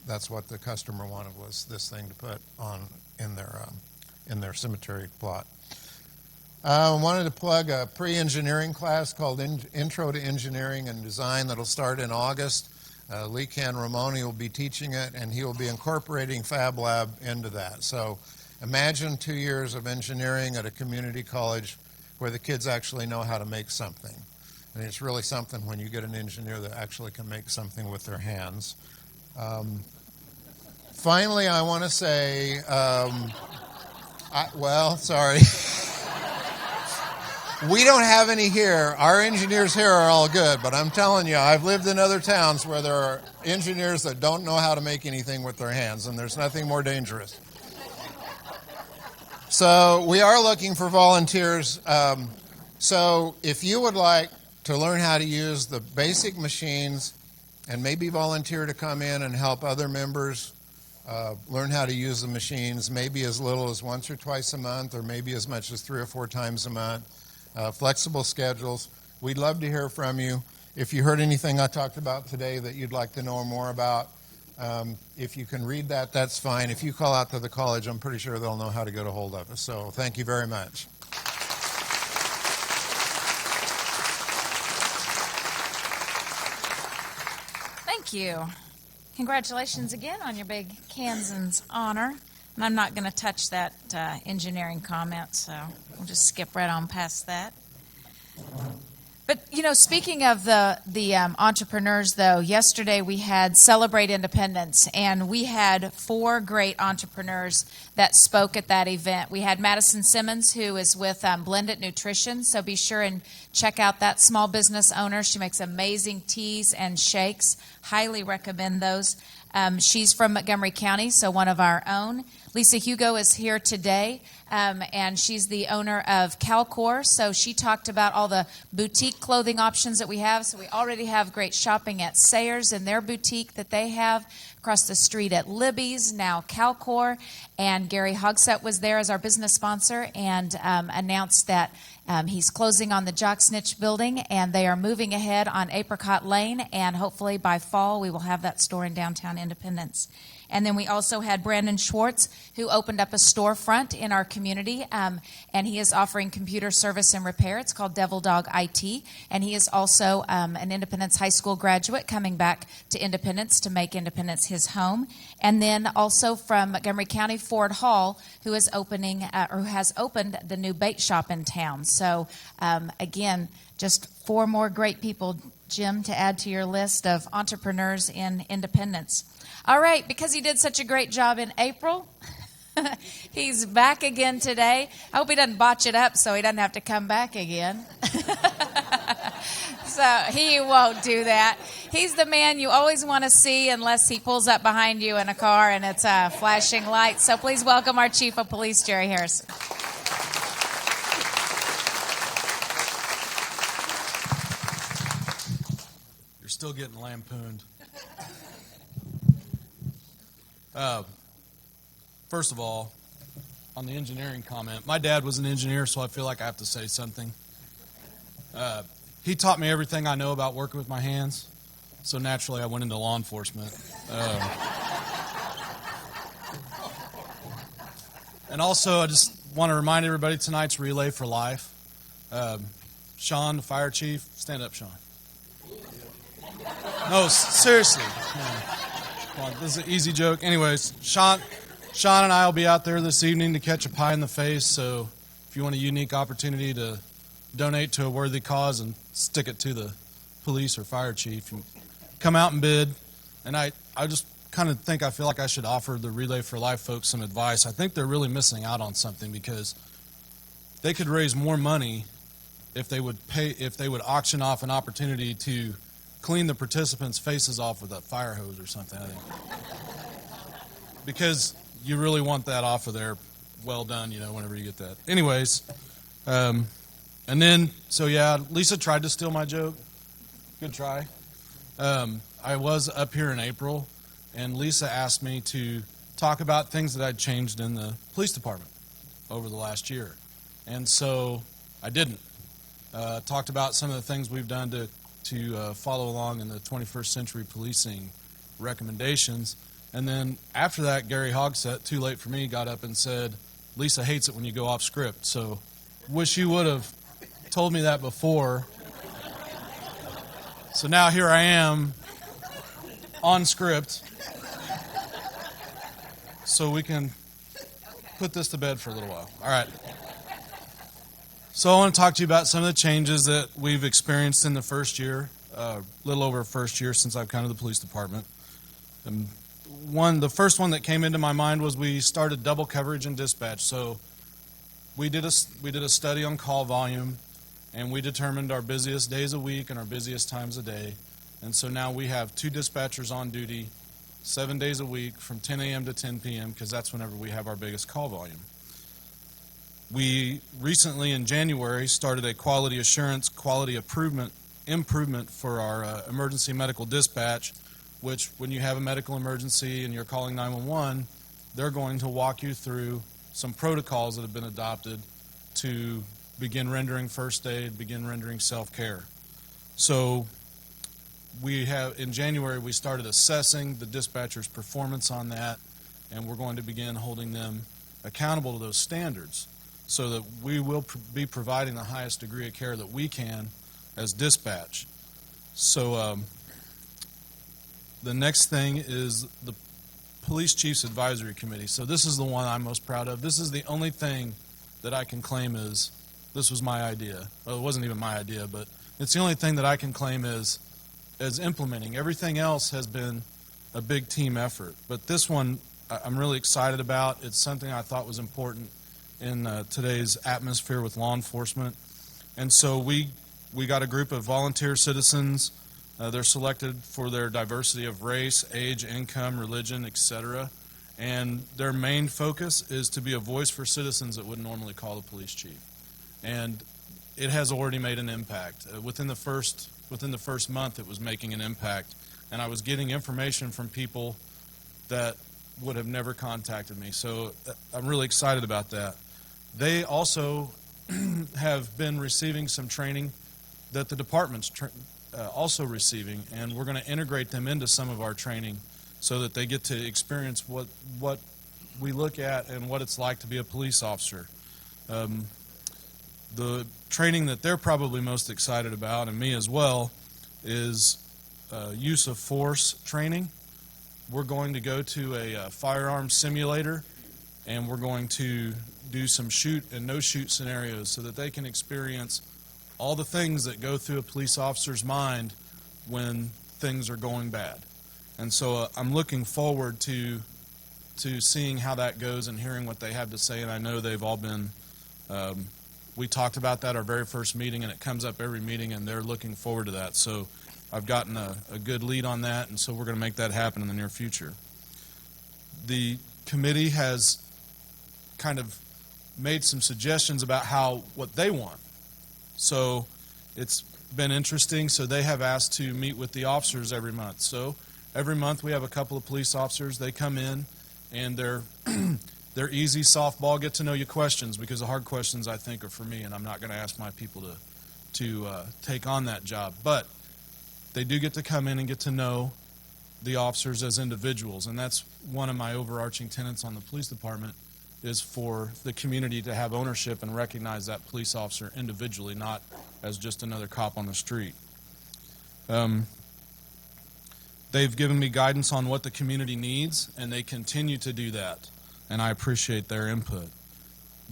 That's what the customer wanted, was this thing to put on in their cemetery plot. I wanted to plug a pre-engineering class called Intro to Engineering and Design that'll start in August. Lee Can Ramoni will be teaching it, and he will be incorporating FabLab into that. So imagine 2 years of engineering at a community college where the kids actually know how to make something. And it's really something when you get an engineer that actually can make something with their hands. Finally, I want to say, sorry. We don't have any here. Our engineers here are all good, but I'm telling you, I've lived in other towns where there are engineers that don't know how to make anything with their hands, and there's nothing more dangerous. So we are looking for volunteers. So if you would like to learn how to use the basic machines and maybe volunteer to come in and help other members learn how to use the machines, maybe as little as once or twice a month, or maybe as much as 3 or 4 times a month. Flexible schedules. We'd love to hear from you. If you heard anything I talked about today that you'd like to know more about, if you can read that, that's fine. If you call out to the college, I'm pretty sure they'll know how to get a hold of us. So thank you very much. Thank you. Congratulations again on your big Kansans honor. And I'm not going to touch that engineering comment, so we'll just skip right on past that. But, you know, speaking of the entrepreneurs, though, yesterday we had Celebrate Independence, and we had 4 great entrepreneurs that spoke at that event. We had Madison Simmons, who is with Blended Nutrition, so be sure and check out that small business owner. She makes amazing teas and shakes. Highly recommend those. She's from Montgomery County, so one of our own. Lisa Hugo is here today, and she's the owner of Calcor. So she talked about all the boutique clothing options that we have. So we already have great shopping at Sayers and their boutique that they have. Across the street at Libby's, now Calcor. And Gary Hogsett was there as our business sponsor and announced that he's closing on the Jock Snitch building, and they are moving ahead on Apricot Lane, and hopefully by fall we will have that store in downtown Independence. And then we also had Brandon Schwartz, who opened up a storefront in our community, and he is offering computer service and repair. It's called Devil Dog IT, and he is also an Independence High School graduate coming back to Independence to make Independence his home. And then also from Montgomery County, Ford Hall, who is opening or has opened the new bait shop in town. So again, just 4 more great people, Jim, to add to your list of entrepreneurs in Independence. All right, because he did such a great job in April, he's back again today. I hope he doesn't botch it up so he doesn't have to come back again. So he won't do that. He's the man you always want to see unless he pulls up behind you in a car and it's a flashing light. So please welcome our Chief of Police, Jerry Harrison. You're still getting lampooned. First of all, on the engineering comment, my dad was an engineer, so I feel like I have to say something. He taught me everything I know about working with my hands, so naturally I went into law enforcement. And also, I just want to remind everybody tonight's Relay for Life. Sean, the fire chief, stand up, Sean. No, seriously. Come on, this is an easy joke. Anyways, Sean and I will be out there this evening to catch a pie in the face. So if you want a unique opportunity to donate to a worthy cause and stick it to the police or fire chief, you come out and bid. And I just kind of I feel like I should offer the Relay for Life folks some advice. I think they're really missing out on something, because they could raise more money if they would auction off an opportunity to clean the participants' faces off with a fire hose or something, I think. Because you really want that off of there. Well done, whenever you get that. Anyways, and then, Lisa tried to steal my joke. Good try. I was up here in April, and Lisa asked me to talk about things that I'd changed in the police department over the last year. And so I didn't. Talked about some of the things we've done to follow along in the 21st century policing recommendations. And then after that, Gary Hogsett, too late for me, got up and said, Lisa hates it when you go off script. So wish you would have told me that before. So now here I am on script, so we can put this to bed for a little while. All right. So I want to talk to you about some of the changes that we've experienced in the first year, a little over a first year since I've come to the police department. The first one that came into my mind was we started double coverage in dispatch. So we did a study on call volume, and we determined our busiest days a week and our busiest times a day. And so now we have 2 dispatchers on duty 7 days a week from 10 a.m. to 10 p.m. because that's whenever we have our biggest call volume. We recently, in January, started a quality assurance, quality improvement for our emergency medical dispatch, which when you have a medical emergency and you're calling 911, they're going to walk you through some protocols that have been adopted to begin rendering first aid, begin rendering self-care. So in January, we started assessing the dispatcher's performance on that, and we're going to begin holding them accountable to those standards so that we will be providing the highest degree of care that we can as dispatch. So the next thing is the Police Chiefs Advisory Committee. So this is the one I'm most proud of. This is the only thing that I can claim is this was my idea. Well, it wasn't even my idea, but it's the only thing that I can claim as implementing. Everything else has been a big team effort. But this one I'm really excited about. It's something I thought was important in today's atmosphere with law enforcement. And so we got a group of volunteer citizens. They're selected for their diversity of race, age, income, religion, etc. And their main focus is to be a voice for citizens that wouldn't normally call the police chief. And it has already made an impact. Within the first month, it was making an impact. And I was getting information from people that would have never contacted me. So I'm really excited about that. They also have been receiving some training that the department's also receiving, and we're going to integrate them into some of our training so that they get to experience what we look at and what it's like to be a police officer. The training that they're probably most excited about, and me as well, is use of force training. We're going to go to a firearm simulator, and we're going to do some shoot and no-shoot scenarios so that they can experience all the things that go through a police officer's mind when things are going bad. And so I'm looking forward to seeing how that goes and hearing what they have to say, and I know they've all been we talked about that our very first meeting, and it comes up every meeting, and they're looking forward to that. So I've gotten a good lead on that, and so we're going to make that happen in the near future. The committee has kind of made some suggestions about what they want. So it's been interesting. So they have asked to meet with the officers every month. So every month we have a couple of police officers. They come in, and they're easy softball, get-to-know-you questions, because the hard questions, I think, are for me, and I'm not going to ask my people to take on that job. But they do get to come in and get to know the officers as individuals, and that's one of my overarching tenets on the police department, is for the community to have ownership and recognize that police officer individually, not as just another cop on the street. They've given me guidance on what the community needs, and they continue to do that, and I appreciate their input.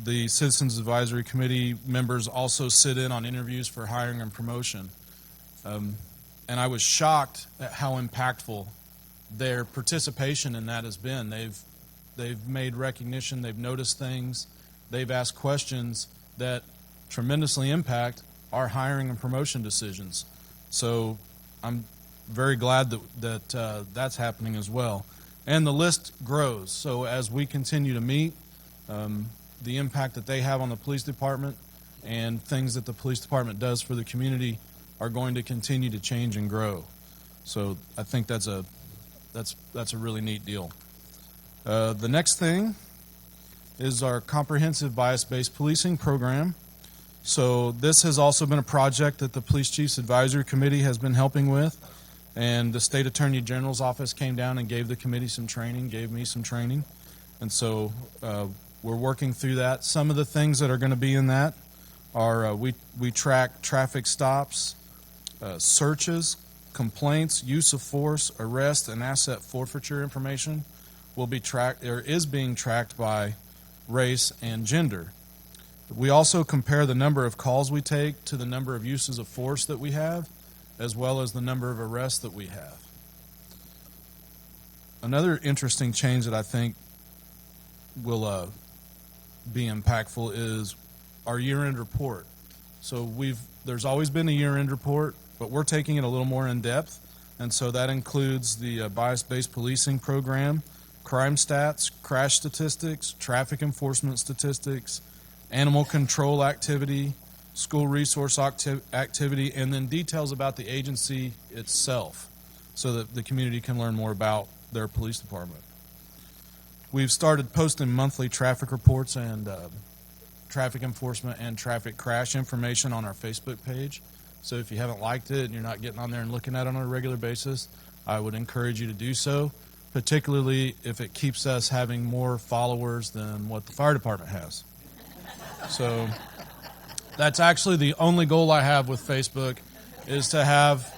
The Citizens Advisory Committee members also sit in on interviews for hiring and promotion, and I was shocked at how impactful their participation in that has been. They've made recognition, they've noticed things, they've asked questions that tremendously impact our hiring and promotion decisions. So I'm very glad that that's happening as well. And the list grows. So as we continue to meet, the impact that they have on the police department and things that the police department does for the community are going to continue to change and grow. So I think that's a really neat deal. The next thing is our comprehensive bias-based policing program. So this has also been a project that the Police Chiefs Advisory Committee has been helping with, and the State Attorney General's office came down and gave the committee some training, gave me some training, and so we're working through that. Some of the things that are going to be in that are we track traffic stops, searches, complaints, use of force, arrest, and asset forfeiture information will be tracked or is being tracked by race and gender. We also compare the number of calls we take to the number of uses of force that we have, as well as the number of arrests that we have. Another interesting change that I think will be impactful is our year-end report. So there's always been a year-end report, but we're taking it a little more in depth, and so that includes the bias-based policing program, crime stats, crash statistics, traffic enforcement statistics, animal control activity, school resource activity, and then details about the agency itself so that the community can learn more about their police department. We've started posting monthly traffic reports and traffic enforcement and traffic crash information on our Facebook page. So if you haven't liked it and you're not getting on there and looking at it on a regular basis, I would encourage you to do so, particularly if it keeps us having more followers than what the fire department has. So that's actually the only goal I have with Facebook, is to have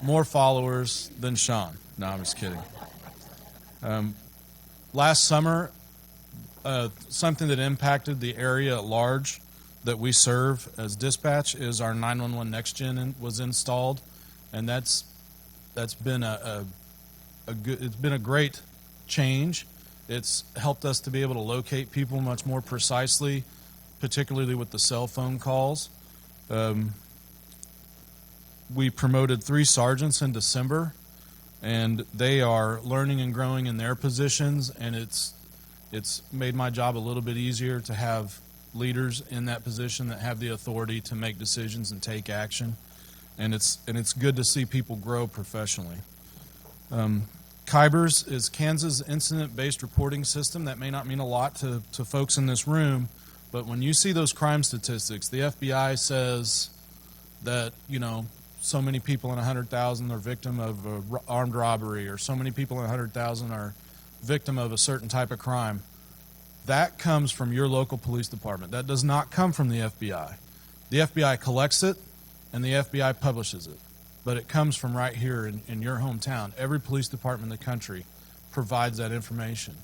more followers than Sean. No, I'm just kidding. Last summer, something that impacted the area at large that we serve as dispatch is our 911 Next Gen was installed, and that's been it's been a great change. It's helped us to be able to locate people much more precisely, particularly with the cell phone calls. We promoted 3 sergeants in December, and they are learning and growing in their positions, and it's made my job a little bit easier to have leaders in that position that have the authority to make decisions and take action, and it's good to see people grow professionally. KYBRS is Kansas Incident-Based Reporting System. That may not mean a lot to folks in this room, but when you see those crime statistics, the FBI says that, so many people in 100,000 are victim of armed robbery, or so many people in 100,000 are victim of a certain type of crime. That comes from your local police department. That does not come from the FBI. The FBI collects it, and the FBI publishes it. But it comes from right here in your hometown. Every police department in the country provides that information.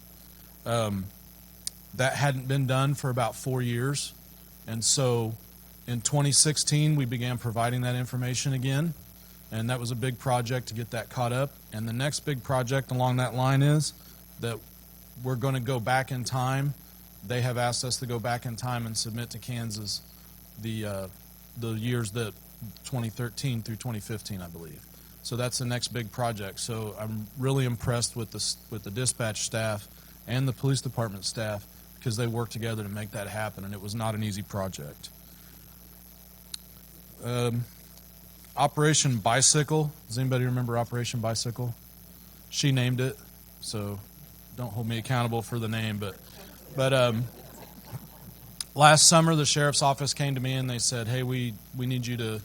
That hadn't been done for about 4 years. And so in 2016, we began providing that information again. And that was a big project to get that caught up. And the next big project along that line is that we're going to go back in time. They have asked us to go back in time and submit to Kansas the years that 2013 through 2015, I believe. So that's the next big project. So I'm really impressed with the dispatch staff and the police department staff, because they worked together to make that happen, and it was not an easy project. Operation Bicycle. Does anybody remember Operation Bicycle? She named it, so don't hold me accountable for the name. But last summer, the sheriff's office came to me and they said, "Hey, we need you to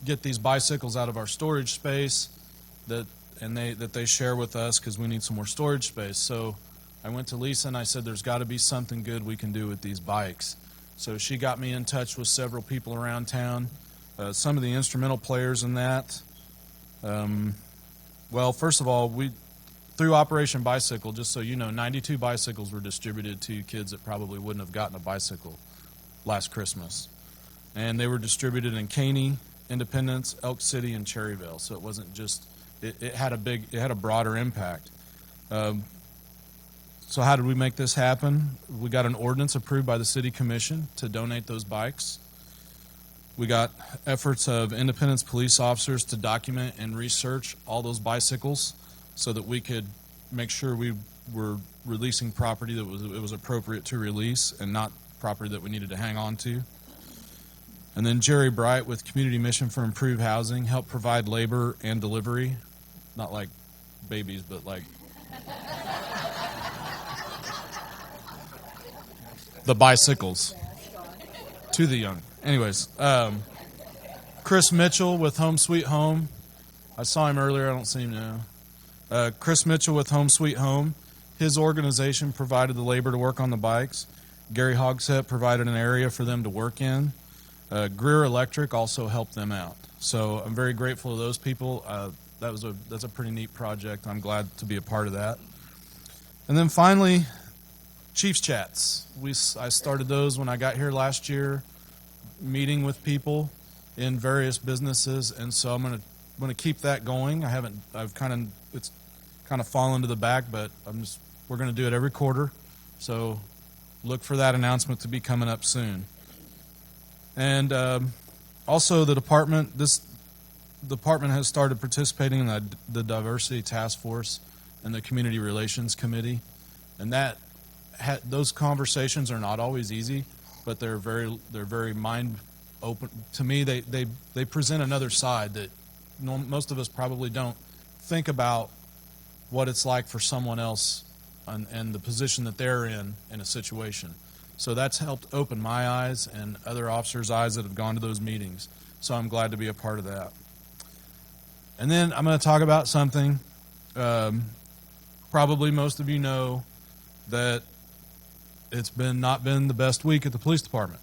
get these bicycles out of our storage space that they share with us, because we need some more storage space." So I went to Lisa and I said, there's got to be something good we can do with these bikes. So she got me in touch with several people around town, some of the instrumental players in that. Well, first of all, through Operation Bicycle, just so you know, 92 bicycles were distributed to kids that probably wouldn't have gotten a bicycle last Christmas. And they were distributed in Caney, Independence, Elk City, and Cherryville. So it wasn't just, it had a broader impact. So how did we make this happen? We got an ordinance approved by the City Commission to donate those bikes. We got efforts of Independence police officers to document and research all those bicycles so that we could make sure we were releasing property that it was appropriate to release and not property that we needed to hang on to. And then Jerry Bright with Community Mission for Improved Housing helped provide labor and delivery, not like babies, but like the bicycles to the young. Anyways, Chris Mitchell with Home Sweet Home. I saw him earlier. I don't see him now. Chris Mitchell with Home Sweet Home. His organization provided the labor to work on the bikes. Gary Hogsett provided an area for them to work in. Greer Electric also helped them out. So I'm very grateful to those people. That's a pretty neat project. I'm glad to be a part of that. And then finally, Chiefs Chats. I started those when I got here last year, meeting with people in various businesses, and so I'm going to keep that going. It's kind of fallen to the back, but we're going to do it every quarter. So look for that announcement to be coming up soon. And also this department has started participating in the Diversity Task Force and the Community Relations Committee, and those conversations are not always easy, but they're very mind open to me. They present another side that most of us probably don't think about, what it's like for someone else and the position that they're in a situation. So that's helped open my eyes and other officers' eyes that have gone to those meetings. So I'm glad to be a part of that. And then I'm going to talk about something. Probably most of you know that it's not been the best week at the police department.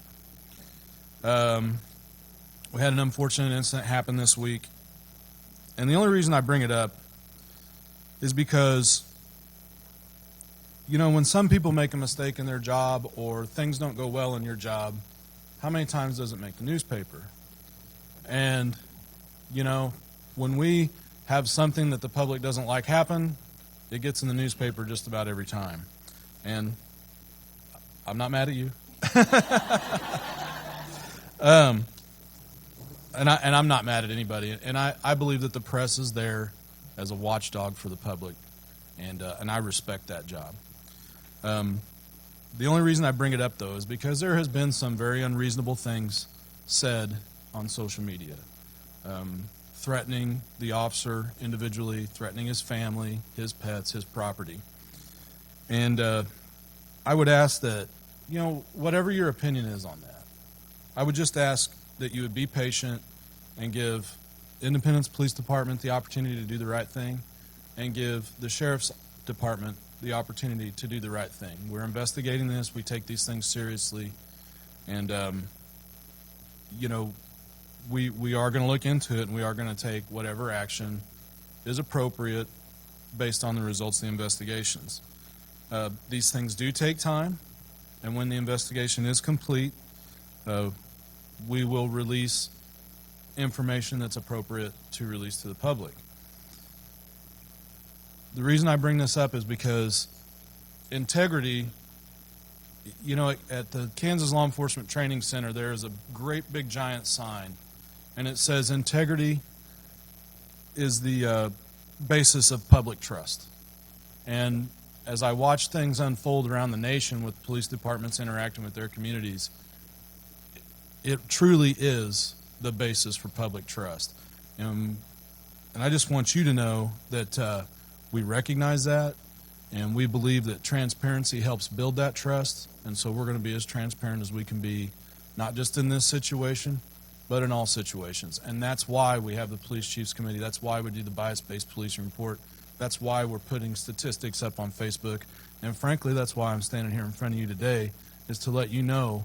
We had an unfortunate incident happen this week. And the only reason I bring it up is because, when some people make a mistake in their job or things don't go well in your job, how many times does it make the newspaper? And, when we have something that the public doesn't like happen, it gets in the newspaper just about every time. And I'm not mad at you. And I'm not mad at anybody. And I believe that the press is there as a watchdog for the public, and I respect that job. The only reason I bring it up, though, is because there has been some very unreasonable things said on social media, threatening the officer individually, threatening his family, his pets, his property. And I would ask that, whatever your opinion is on that, I would just ask that you would be patient and give Independence Police Department the opportunity to do the right thing, and give the Sheriff's Department the opportunity to do the right thing. We're investigating this. We take these things seriously. And, we are going to look into it, and we are going to take whatever action is appropriate based on the results of the investigations. These things do take time, and when the investigation is complete, we will release information that's appropriate to release to the public. The reason I bring this up is because integrity, at the Kansas Law Enforcement Training Center, there is a great big giant sign, and it says integrity is the basis of public trust. And as I watch things unfold around the nation with police departments interacting with their communities, it truly is the basis for public trust. And I just want you to know that we recognize that, and we believe that transparency helps build that trust. And so we're going to be as transparent as we can be, not just in this situation, but in all situations. And that's why we have the Police Chiefs Committee. That's why we do the bias-based policing report. That's why we're putting statistics up on Facebook. And frankly, that's why I'm standing here in front of you today, is to let you know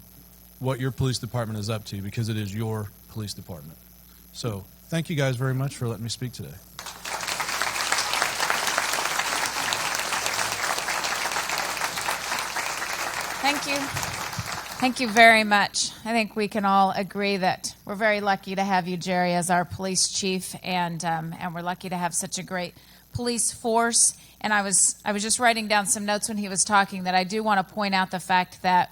what your police department is up to, because it is your police department. So thank you guys very much for letting me speak today. Thank you. Thank you very much. I think we can all agree that we're very lucky to have you, Jerry, as our police chief, and we're lucky to have such a great police force. And I was just writing down some notes when he was talking that I do want to point out the fact that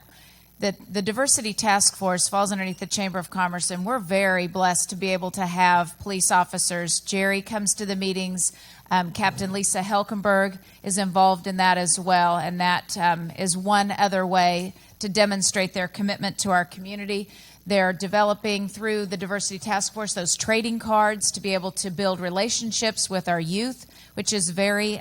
the Diversity Task Force falls underneath the Chamber of Commerce, and we're very blessed to be able to have police officers. Jerry comes to the meetings. Captain Lisa Helkenberg is involved in that as well, and that is one other way to demonstrate their commitment to our community. They're developing through the Diversity Task Force those trading cards to be able to build relationships with our youth, which is very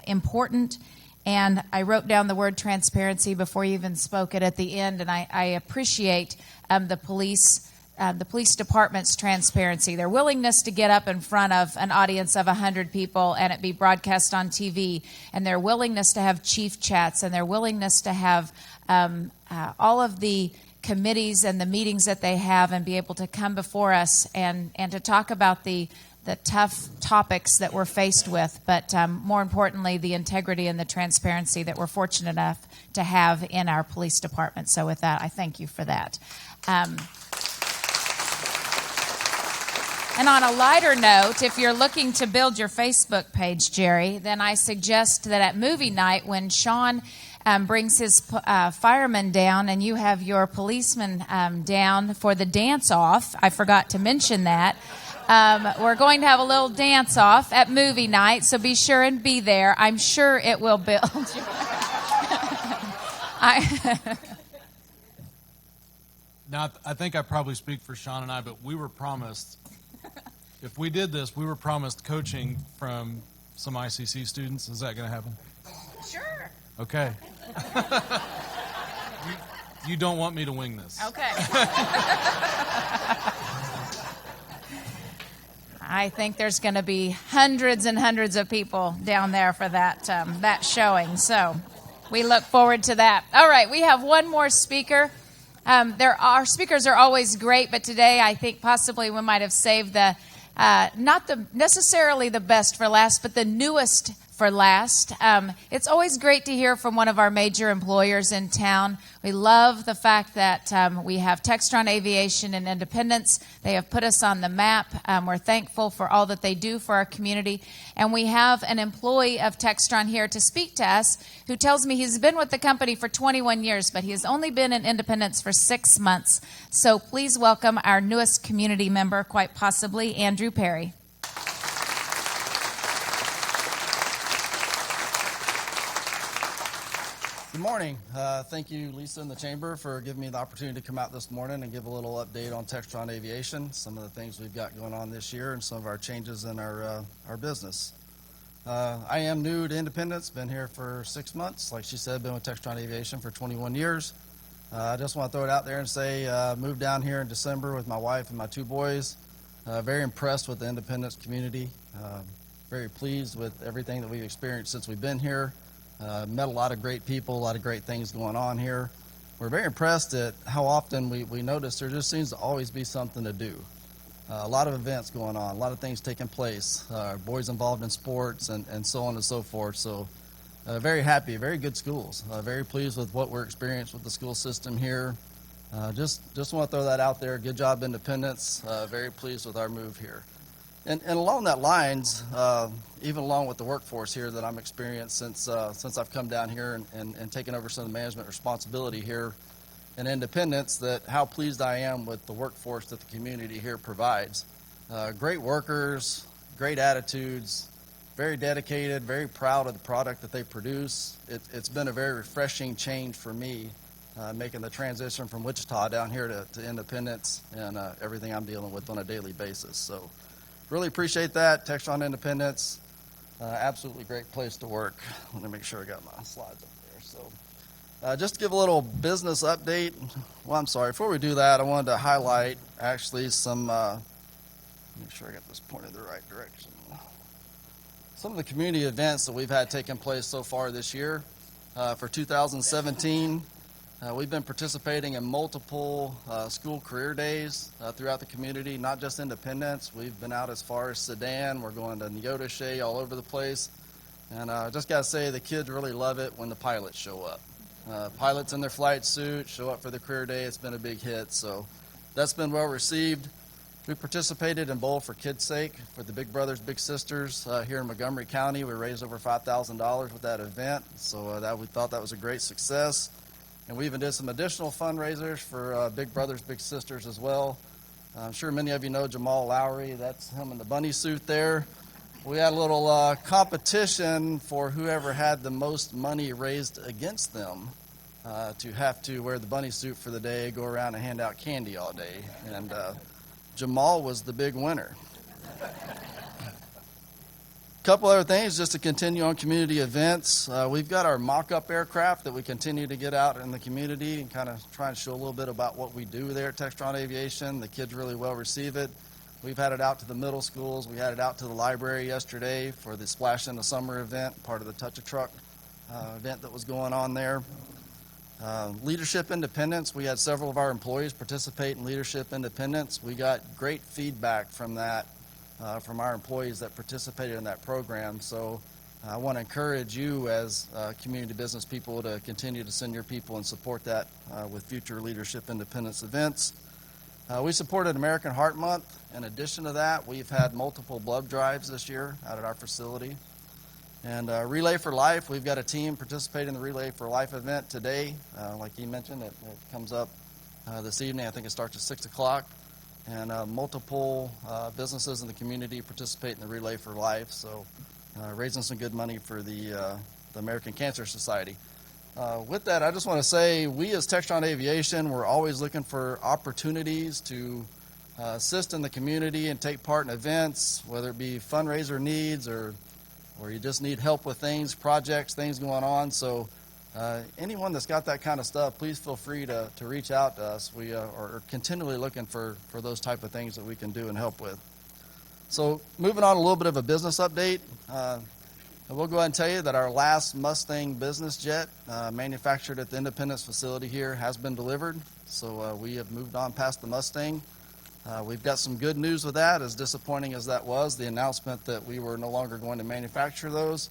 important. And I wrote down the word transparency before you even spoke it at the end, and I appreciate the police department's transparency, their willingness to get up in front of an audience of 100 people and it be broadcast on TV, and their willingness to have chief chats, and their willingness to have all of the committees and the meetings that they have and be able to come before us and to talk about the tough topics that we're faced with, but more importantly, the integrity and the transparency that we're fortunate enough to have in our police department. So with that, I thank you for that. And on a lighter note, if you're looking to build your Facebook page, Jerry, then I suggest that at movie night, when Sean brings his firemen down and you have your policemen down for the dance-off, I forgot to mention that, we're going to have a little dance-off at movie night, so be sure and be there. I'm sure it will build. Now, I think I probably speak for Sean and I, but we were promised, if we did this, we were promised coaching from some ICC students. Is that going to happen? Sure. Okay. You don't want me to wing this. Okay. I think there's going to be hundreds and hundreds of people down there for that showing. So we look forward to that. All right, we have one more speaker. Our speakers are always great, but today I think possibly we might have saved not necessarily the best for last, but the newest for last. It's always great to hear from one of our major employers in town. We love the fact that we have Textron Aviation in Independence. They have put us on the map. We're thankful for all that they do for our community. And we have an employee of Textron here to speak to us who tells me he's been with the company for 21 years, but he has only been in Independence for 6 months. So please welcome our newest community member, quite possibly, Andrew Perry. Good morning. Thank you, Lisa and the Chamber, for giving me the opportunity to come out this morning and give a little update on Textron Aviation, some of the things we've got going on this year, and some of our changes in our business. I am new to Independence, been here for 6 months. Like she said, been with Textron Aviation for 21 years. I just want to throw it out there and say, moved down here in December with my wife and my 2 boys. Very impressed with the Independence community. Very pleased with everything that we've experienced since we've been here. Met a lot of great people, a lot of great things going on here. We're very impressed at how often we notice there just seems to always be something to do. A lot of events going on, a lot of things taking place, boys involved in sports and so on and so forth. So very happy, very good schools. Very pleased with what we're experiencing with the school system here. Just want to throw that out there. Good job, Independence. Very pleased with our move here. And along that lines, even along with the workforce here that I'm experienced since I've come down here and taken over some of the management responsibility here in Independence, that how pleased I am with the workforce that the community here provides. Great workers, great attitudes, very dedicated, very proud of the product that they produce. It's been a very refreshing change for me, making the transition from Wichita down here to Independence and everything I'm dealing with on a daily basis. So really appreciate that. Textron Independence, absolutely great place to work. Let me make sure I got my slides up there. So just to give a little business update. Well, I'm sorry, before we do that, I wanted to highlight actually some, make sure I got this pointed the right direction. Some of the community events that we've had taking place so far this year. For 2017, we've been participating in multiple school career days throughout the community, not just Independence. We've been out as far as Sedan. We're going to Neodesha, all over the place. And I just got to say, the kids really love it when the pilots show up. Pilots in their flight suit show up for the career day. It's been a big hit, so that's been well received. We participated in Bowl for Kids' Sake for the Big Brothers Big Sisters here in Montgomery County. We raised over $5,000 with that event, so we thought that was a great success. And we even did some additional fundraisers for Big Brothers Big Sisters as well. I'm sure many of you know Jamal Lowry. That's him in the bunny suit there. We had a little competition for whoever had the most money raised against them to have to wear the bunny suit for the day, go around and hand out candy all day. And Jamal was the big winner. Couple other things just to continue on community events. We've got our mock-up aircraft that we continue to get out in the community and kind of try and show a little bit about what we do there at Textron Aviation. The kids really well receive it. We've had it out to the middle schools. We had it out to the library yesterday for the Splash in the Summer event, part of the Touch a Truck event that was going on there. Leadership Independence, we had several of our employees participate in Leadership Independence. We got great feedback from that, from our employees that participated in that program. So I want to encourage you as community business people to continue to send your people and support that with future Leadership Independence events. We supported American Heart Month. In addition to that, we've had multiple blood drives this year out at our facility. And Relay for Life, we've got a team participating in the Relay for Life event today. Like he mentioned, it comes up this evening. I think it starts at 6 o'clock. And multiple businesses in the community participate in the Relay for Life, so raising some good money for the American Cancer Society. With that, I just want to say we as Textron Aviation, we're always looking for opportunities to assist in the community and take part in events, whether it be fundraiser needs or you just need help with things, projects, things going on. So anyone that's got that kind of stuff, please feel free to reach out to us. We are continually looking for those type of things that we can do and help with. So moving on, a little bit of a business update. We'll go ahead and tell you that our last Mustang business jet manufactured at the Independence facility here has been delivered. So we have moved on past the Mustang. We've got some good news with that, as disappointing as that was, the announcement that we were no longer going to manufacture those.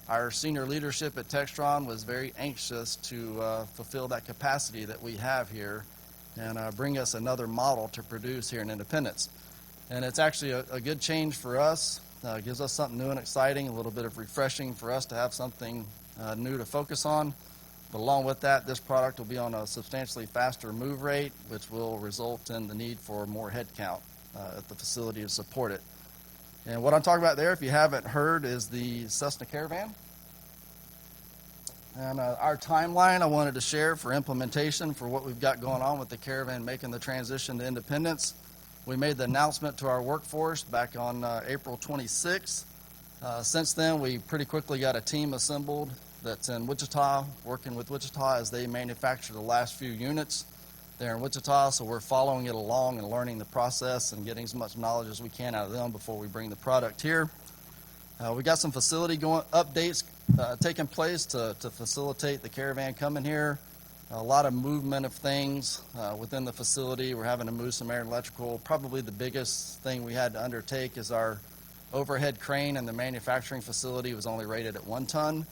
Our senior leadership at Textron was very anxious to fulfill that capacity that we have here and bring us another model to produce here in Independence. And it's actually a good change for us. It gives us something new and exciting, a little bit of refreshing for us to have something new to focus on. But along with that, this product will be on a substantially faster move rate, which will result in the need for more headcount at the facility to support it. And what I'm talking about there, if you haven't heard, is the Cessna Caravan. And our timeline I wanted to share for implementation for what we've got going on with the Caravan making the transition to Independence. We made the announcement to our workforce back on April 26th. Since then, we pretty quickly got a team assembled that's in Wichita, working with Wichita as they manufacture the last few units there in Wichita. So we're following it along and learning the process and getting as much knowledge as we can out of them before we bring the product here. We got some facility updates taking place to facilitate the Caravan coming here. A lot of movement of things within the facility. We're having to move some air and electrical. Probably the biggest thing we had to undertake is our overhead crane in the manufacturing facility was only rated at 1 ton,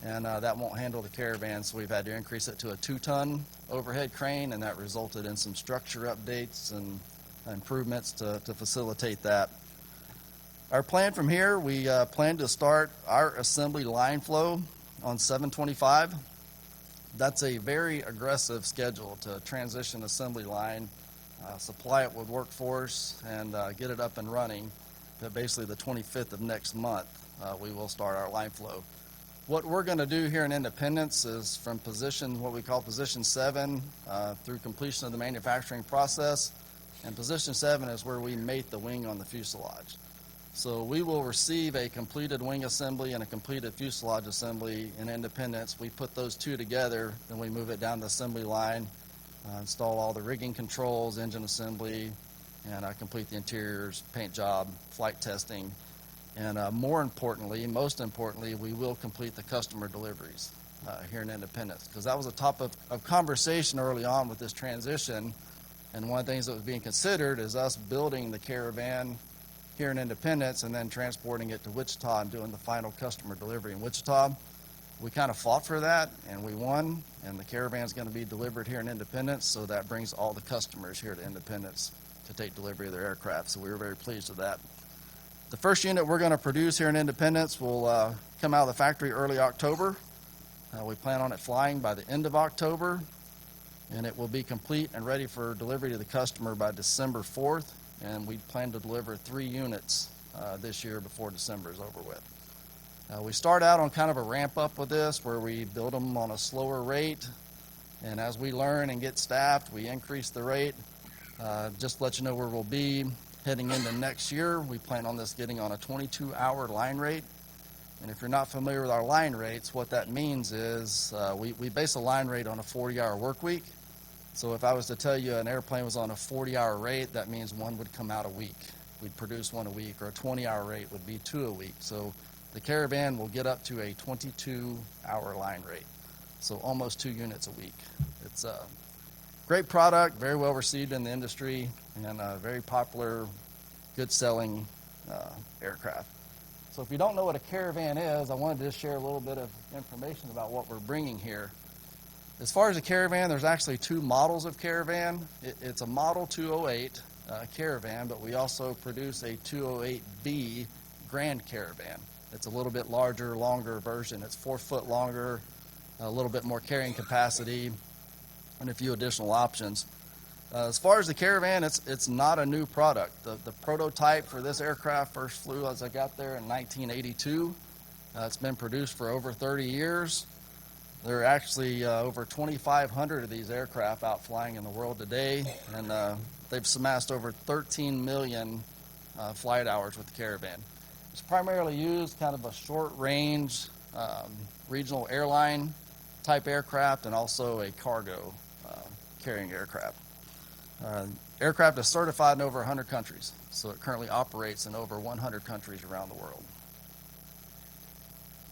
and that won't handle the Caravan, so we've had to increase it to a 2-ton overhead crane, and that resulted in some structure updates and improvements to facilitate that. Our plan from here, we plan to start our assembly line flow on 7/25. That's a very aggressive schedule to transition assembly line, supply it with workforce, and get it up and running. But basically the 25th of next month, we will start our line flow. What we're going to do here in Independence is from position, what we call position 7, through completion of the manufacturing process. And position 7 is where we mate the wing on the fuselage. So we will receive a completed wing assembly and a completed fuselage assembly in Independence. We put those two together, then we move it down the assembly line, install all the rigging controls, engine assembly, and complete the interiors, paint job, flight testing. And most importantly, we will complete the customer deliveries here in Independence, because that was a topic of conversation early on with this transition. And one of the things that was being considered is us building the Caravan here in Independence and then transporting it to Wichita and doing the final customer delivery in Wichita. We kind of fought for that, and we won, and the Caravan is going to be delivered here in Independence, so that brings all the customers here to Independence to take delivery of their aircraft. So we were very pleased with that. The first unit we're going to produce here in Independence will come out of the factory early October. We plan on it flying by the end of October, and it will be complete and ready for delivery to the customer by December 4th, and we plan to deliver 3 units this year before December is over with. We start out on kind of a ramp up with this, where we build them on a slower rate, and as we learn and get staffed, we increase the rate. Just to let you know where we'll be heading into next year, we plan on this getting on a 22-hour line rate. And if you're not familiar with our line rates, what that means is we base a line rate on a 40-hour work week. So if I was to tell you an airplane was on a 40-hour rate, that means one would come out a week. We'd produce one a week, or a 20-hour rate would be 2 a week. So the Caravan will get up to a 22-hour line rate, so almost 2 units a week. It's a great product, very well received in the industry, and a very popular, good-selling aircraft. So if you don't know what a Caravan is, I wanted to just share a little bit of information about what we're bringing here. As far as a Caravan, there's actually 2 models of Caravan. It's a Model 208 Caravan, but we also produce a 208B Grand Caravan. It's a little bit larger, longer version. It's 4 foot longer, a little bit more carrying capacity, and a few additional options. As far as the Caravan, it's not a new product. The prototype for this aircraft first flew as I got there in 1982. It's been produced for over 30 years. There are actually over 2,500 of these aircraft out flying in the world today, and they've amassed over 13 million flight hours with the Caravan. It's primarily used kind of a short-range regional airline type aircraft, and also a cargo carrying aircraft. Aircraft is certified in over 100 countries, so it currently operates in over 100 countries around the world.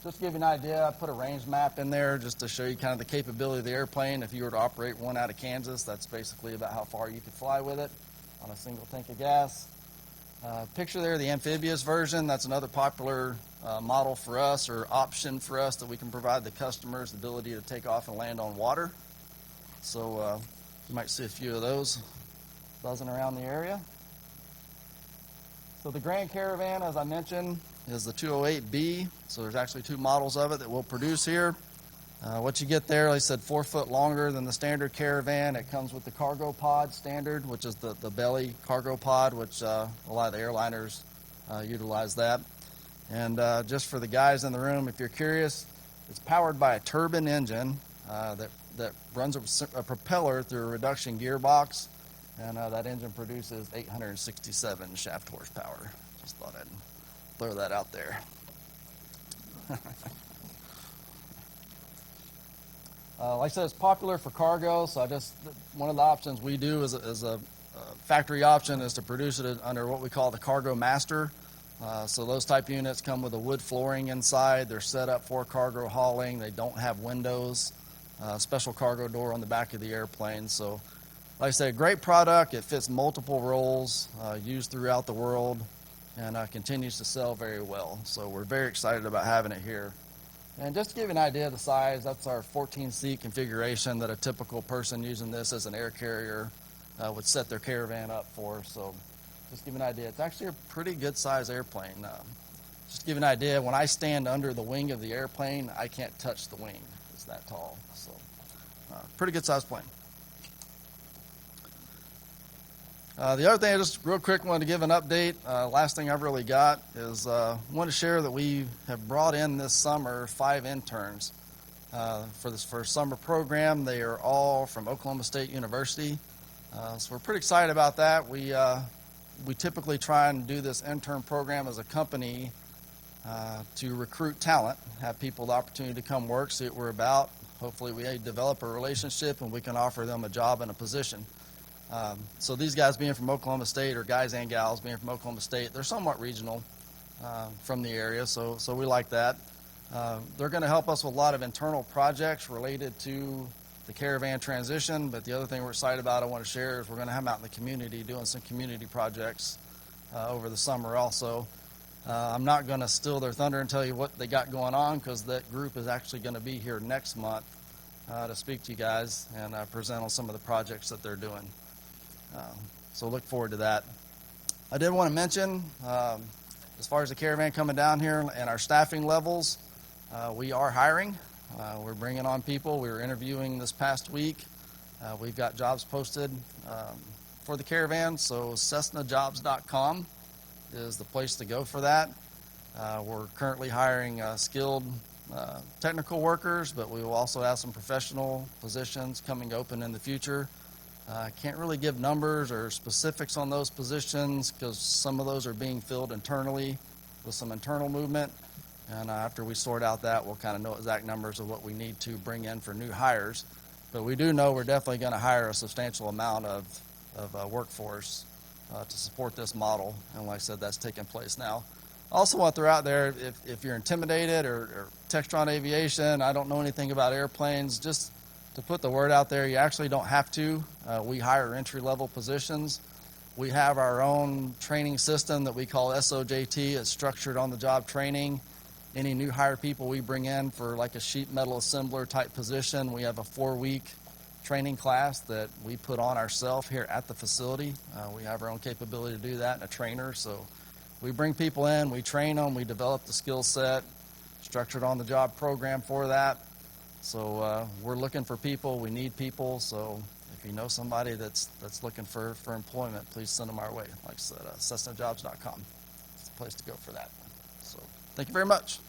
Just to give you an idea, I put a range map in there just to show you kind of the capability of the airplane. If you were to operate one out of Kansas, that's basically about how far you could fly with it on a single tank of gas. Picture there the amphibious version. That's another popular model for us, or option for us, that we can provide the customers the ability to take off and land on water. So you might see a few of those buzzing around the area. So the Grand Caravan, as I mentioned, is the 208B. So there's actually 2 models of it that we'll produce here. What you get there, like I said, 4 foot longer than the standard Caravan. It comes with the cargo pod standard, which is the belly cargo pod, which a lot of the airliners utilize that. And just for the guys in the room, if you're curious, it's powered by a turbine engine that runs a propeller through a reduction gearbox, and that engine produces 867 shaft horsepower. Just thought I'd throw that out there. Like I said, it's popular for cargo, so one of the options we do as a factory option is to produce it under what we call the Cargo Master. So those type units come with a wood flooring inside. They're set up for cargo hauling. They don't have windows. Special cargo door on the back of the airplane. So, like I said, great product. It fits multiple roles, used throughout the world, and continues to sell very well. So we're very excited about having it here. And just to give you an idea of the size, that's our 14-seat configuration that a typical person using this as an air carrier would set their Caravan up for. So just to give you an idea, it's actually a pretty good-sized airplane. Just to give you an idea, when I stand under the wing of the airplane, I can't touch the wing. It's that tall. So pretty good-sized plane. The other thing I just real quick wanted to give an update. Last thing I've really got is want to share that we have brought in this summer 5 interns for this first summer program. They are all from Oklahoma State University, so we're pretty excited about that. We typically try and do this intern program as a company to recruit talent, have people the opportunity to come work, see what we're about. Hopefully we develop a relationship and we can offer them a job and a position. So these guys being from Oklahoma State, or guys and gals being from Oklahoma State, they're somewhat regional. from the area, so we like that. They're going to help us with a lot of internal projects related to the caravan transition, but the other thing we're excited about I want to share is we're going to have them out in the community doing some community projects over the summer also. I'm not going to steal their thunder and tell you what they got going on, because that group is actually going to be here next month to speak to you guys and present on some of the projects that they're doing. So look forward to that. I did want to mention, as far as the caravan coming down here and our staffing levels, we are hiring. We're bringing on people. We were interviewing this past week. We've got jobs posted for the caravan, so CessnaJobs.com is the place to go for that. We're currently hiring skilled technical workers, but we will also have some professional positions coming open in the future. I can't really give numbers or specifics on those positions because some of those are being filled internally with some internal movement. And after we sort out that, we'll kind of know exact numbers of what we need to bring in for new hires. But we do know we're definitely going to hire a substantial amount of workforce to support this model. And like I said, that's taking place now. I also want to throw out there, if you're intimidated or Textron Aviation, I don't know anything about airplanes, just to put the word out there, you actually don't have to. We hire entry-level positions. We have our own training system that we call SOJT. It's structured on-the-job training. Any new hire people we bring in for like a sheet metal assembler type position, we have a 4-week training class that we put on ourselves here at the facility. We have our own capability to do that and a trainer. So we bring people in, we train them, we develop the skill set, structured on-the-job program for that. So we're looking for people. We need people. So if you know somebody that's looking for employment, please send them our way. Like I said, CessnaJobs.com. It's the place to go for that. So thank you very much.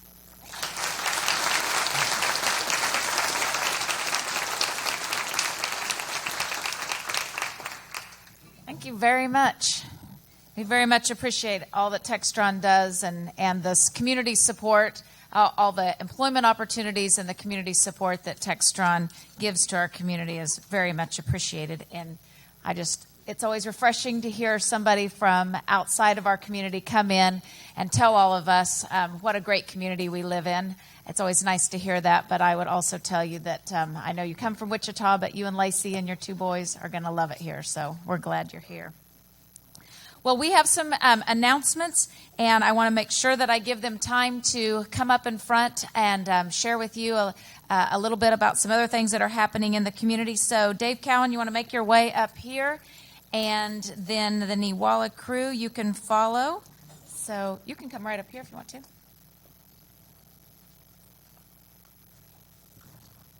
Thank you very much. We very much appreciate all that Textron does and this community support, all the employment opportunities and the community support that Textron gives to our community is very much appreciated. And it's always refreshing to hear somebody from outside of our community come in and tell all of us what a great community we live in. It's always nice to hear that, but I would also tell you that I know you come from Wichita, but you and Lacey and your 2 boys are going to love it here, so we're glad you're here. Well, we have some announcements, and I want to make sure that I give them time to come up in front and share with you a little bit about some other things that are happening in the community. So, Dave Cowan, you want to make your way up here, and then the Newalla crew you can follow. So you can come right up here if you want to.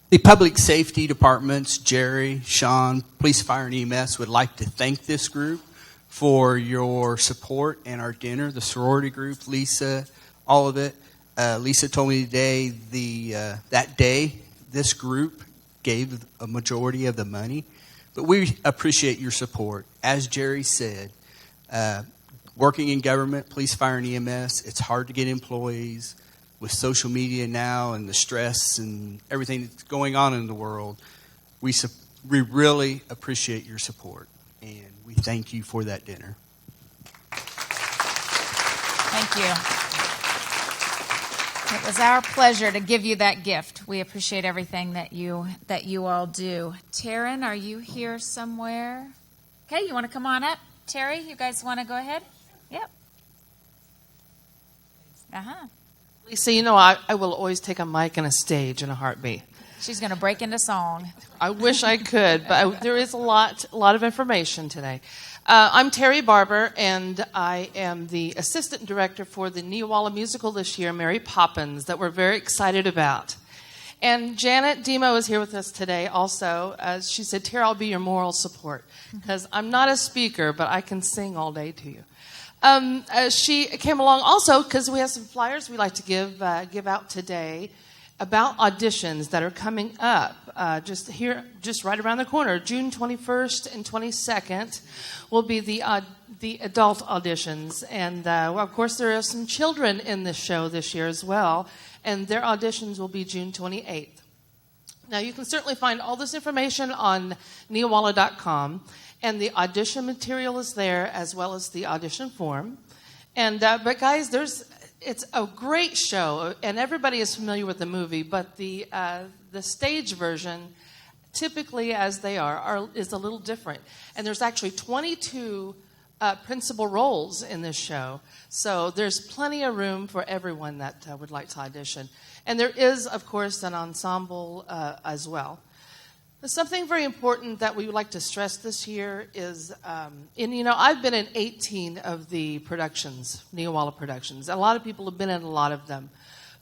The public safety departments, Jerry, Sean, police, fire, and EMS would like to thank this group for your support and our dinner. The sorority group, Lisa, all of it. Lisa told me today that day this group gave a majority of the money. But we appreciate your support. As Jerry said, working in government, police, fire, and EMS, it's hard to get employees. With social media now and the stress and everything that's going on in the world, we really appreciate your support. And we thank you for that dinner. Thank you. It was our pleasure to give you that gift. We appreciate everything that you all do. Taryn, are you here somewhere? Okay, you want to come on up? Terry, you guys want to go ahead? Yep. Uh-huh. Lisa, you know, I will always take a mic and a stage in a heartbeat. She's going to break into song. I wish I could, but there is a lot of information today. I'm Terry Barber, and I am the assistant director for the Newalla musical this year, Mary Poppins, that we're very excited about. And Janet Demo is here with us today also. She said, Terry, I'll be your moral support, because I'm not a speaker, but I can sing all day to you. She came along also because we have some flyers we'd like to give out today about auditions that are coming up just right around the corner. June 21st and 22nd will be the adult auditions. And, of course, there are some children in this show this year as well, and their auditions will be June 28th. Now, you can certainly find all this information on Newalla.com. And the audition material is there, as well as the audition form. And but guys, there's it's a great show, and everybody is familiar with the movie, but the stage version, typically as they is a little different. And there's actually 22 principal roles in this show, so there's plenty of room for everyone that would like to audition. And there is, of course, an ensemble as well. Something very important that we would like to stress this year is, I've been in 18 of the productions, Neowalla productions. A lot of people have been in a lot of them.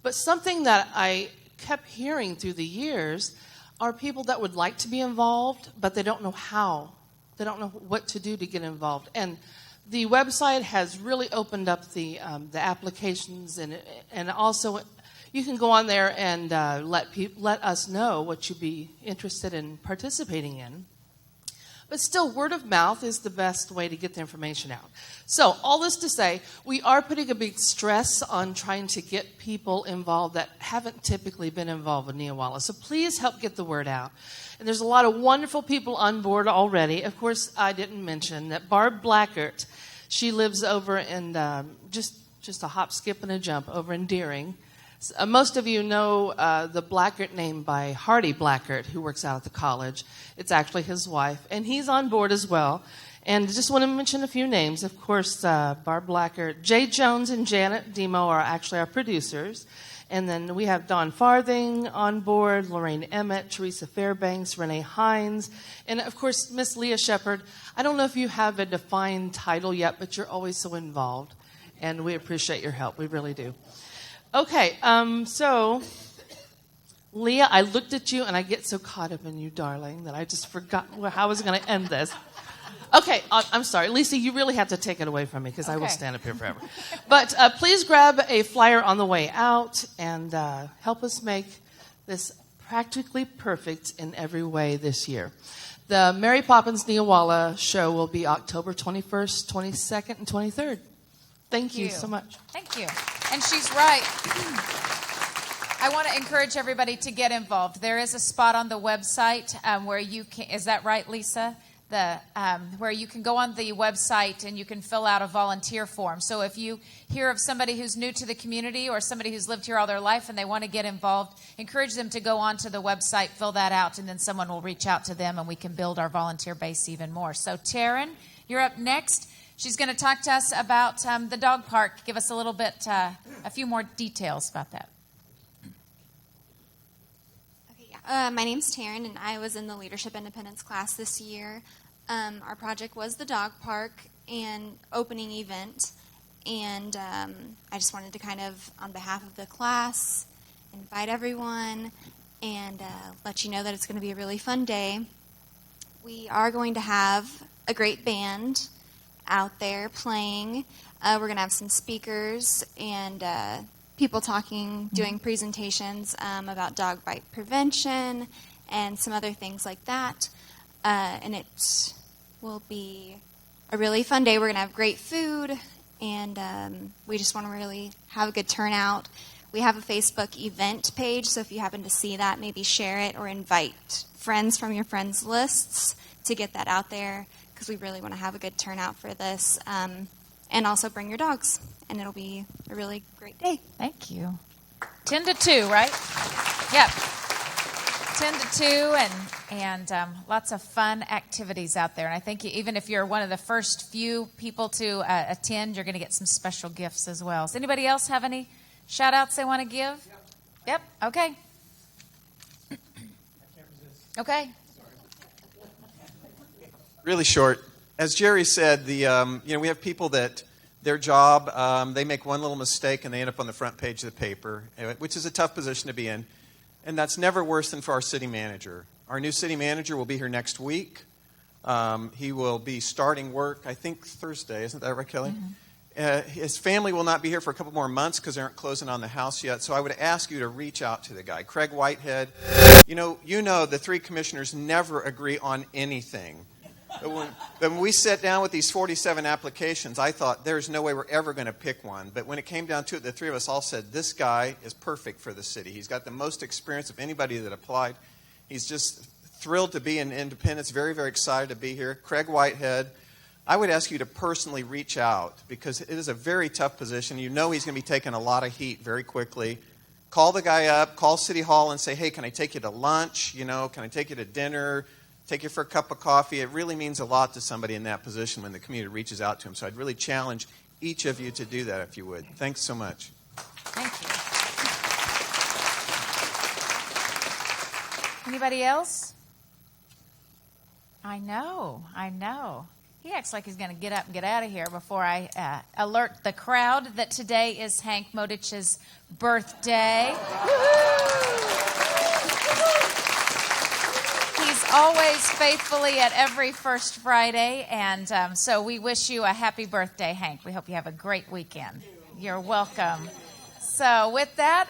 But something that I kept hearing through the years are people that would like to be involved, but they don't know how. They don't know what to do to get involved. And the website has really opened up the applications, and also you can go on there and let us know what you'd be interested in participating in. But still, word of mouth is the best way to get the information out. So, all this to say, we are putting a big stress on trying to get people involved that haven't typically been involved with Neowalla. So please help get the word out. And there's a lot of wonderful people on board already. Of course, I didn't mention that Barb Blackert, she lives over in just a hop, skip, and a jump over in Deering. Most of you know the Blackert name by Hardy Blackert, who works out at the college. It's actually his wife, and he's on board as well. And just want to mention a few names. Of course, Barb Blackert, Jay Jones and Janet Demo are actually our producers. And then we have Dawn Farthing on board, Lorraine Emmett, Teresa Fairbanks, Renee Hines, and of course, Miss Leah Shepard. I don't know if you have a defined title yet, but you're always so involved, and we appreciate your help. We really do. Okay, so, Leah, I looked at you, and I get so caught up in you, darling, that I just forgot how I was going to end this. Okay, I'm sorry. Lisa, you really have to take it away from me, because I will stand up here forever. But please grab a flyer on the way out, and help us make this practically perfect in every way this year. The Mary Poppins Neowalla show will be October 21st, 22nd, and 23rd. Thank you so much. Thank you. And she's right. I want to encourage everybody to get involved. There is a spot on the website where you can, is that right, Lisa? Where you can go on the website and you can fill out a volunteer form. So if you hear of somebody who's new to the community or somebody who's lived here all their life and they want to get involved, encourage them to go onto the website, fill that out, and then someone will reach out to them and we can build our volunteer base even more. So Taryn, you're up next. She's going to talk to us about the dog park. Give us a little bit, a few more details about that. My name's Taryn, and I was in the Leadership Independence class this year. Our project was the dog park and opening event, and I just wanted to kind of, on behalf of the class, invite everyone and let you know that it's going to be a really fun day. We are going to have a great band out there playing. We're going to have some speakers and people talking, doing presentations about dog bite prevention and some other things like that. And it will be a really fun day. We're going to have great food, and we just want to really have a good turnout. We have a Facebook event page, so if you happen to see that, maybe share it or invite friends from your friends' lists to get that out there, because we really want to have a good turnout for this. And also bring your dogs, and it'll be a really great day. Thank you. 10 to 2, right? Yep. 10 to 2, and lots of fun activities out there. And I think even if you're one of the first few people to attend, you're going to get some special gifts as well. Does anybody else have any shout-outs they want to give? Yep. Okay. Okay. Really short. As Jerry said, we have people that their job, they make one little mistake and they end up on the front page of the paper, which is a tough position to be in. And that's never worse than for our city manager. Our new city manager will be here next week. He will be starting work, I think, Thursday. Isn't that right, Kelly? Mm-hmm. His family will not be here for a couple more months because they aren't closing on the house yet. So I would ask you to reach out to the guy, Craig Whitehead. You know the three commissioners never agree on anything. When we sat down with these 47 applications, I thought there's no way we're ever going to pick one. But when it came down to it, the three of us all said, this guy is perfect for the city. He's got the most experience of anybody that applied. He's just thrilled to be in Independence, very, very excited to be here. Craig Whitehead, I would ask you to personally reach out because it is a very tough position. You know he's going to be taking a lot of heat very quickly. Call the guy up, call City Hall and say, hey, can I take you to lunch? Can I take you to dinner? Take you for a cup of coffee? It really means a lot to somebody in that position when the community reaches out to him. So I'd really challenge each of you to do that if you would. Thanks so much. Thank you. Anybody else? I know. He acts like he's going to get up and get out of here before I alert the crowd that today is Hank Modich's birthday. He's always faithfully at every First Friday, and so we wish you a happy birthday, Hank. We hope you have a great weekend. You're welcome. So with that,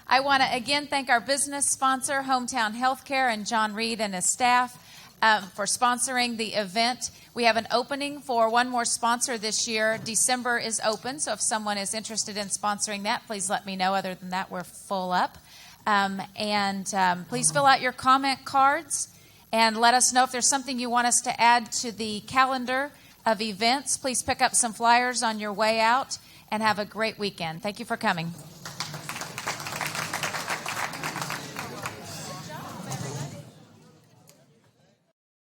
I want to again thank our business sponsor, Hometown Healthcare, and John Reed and his staff for sponsoring the event. We have an opening for one more sponsor this year. December is open, so if someone is interested in sponsoring that, please let me know. Other than that, we're full up. Please fill out your comment cards and let us know if there's something you want us to add to the calendar of events. Please pick up some flyers on your way out and have a great weekend. Thank you for coming.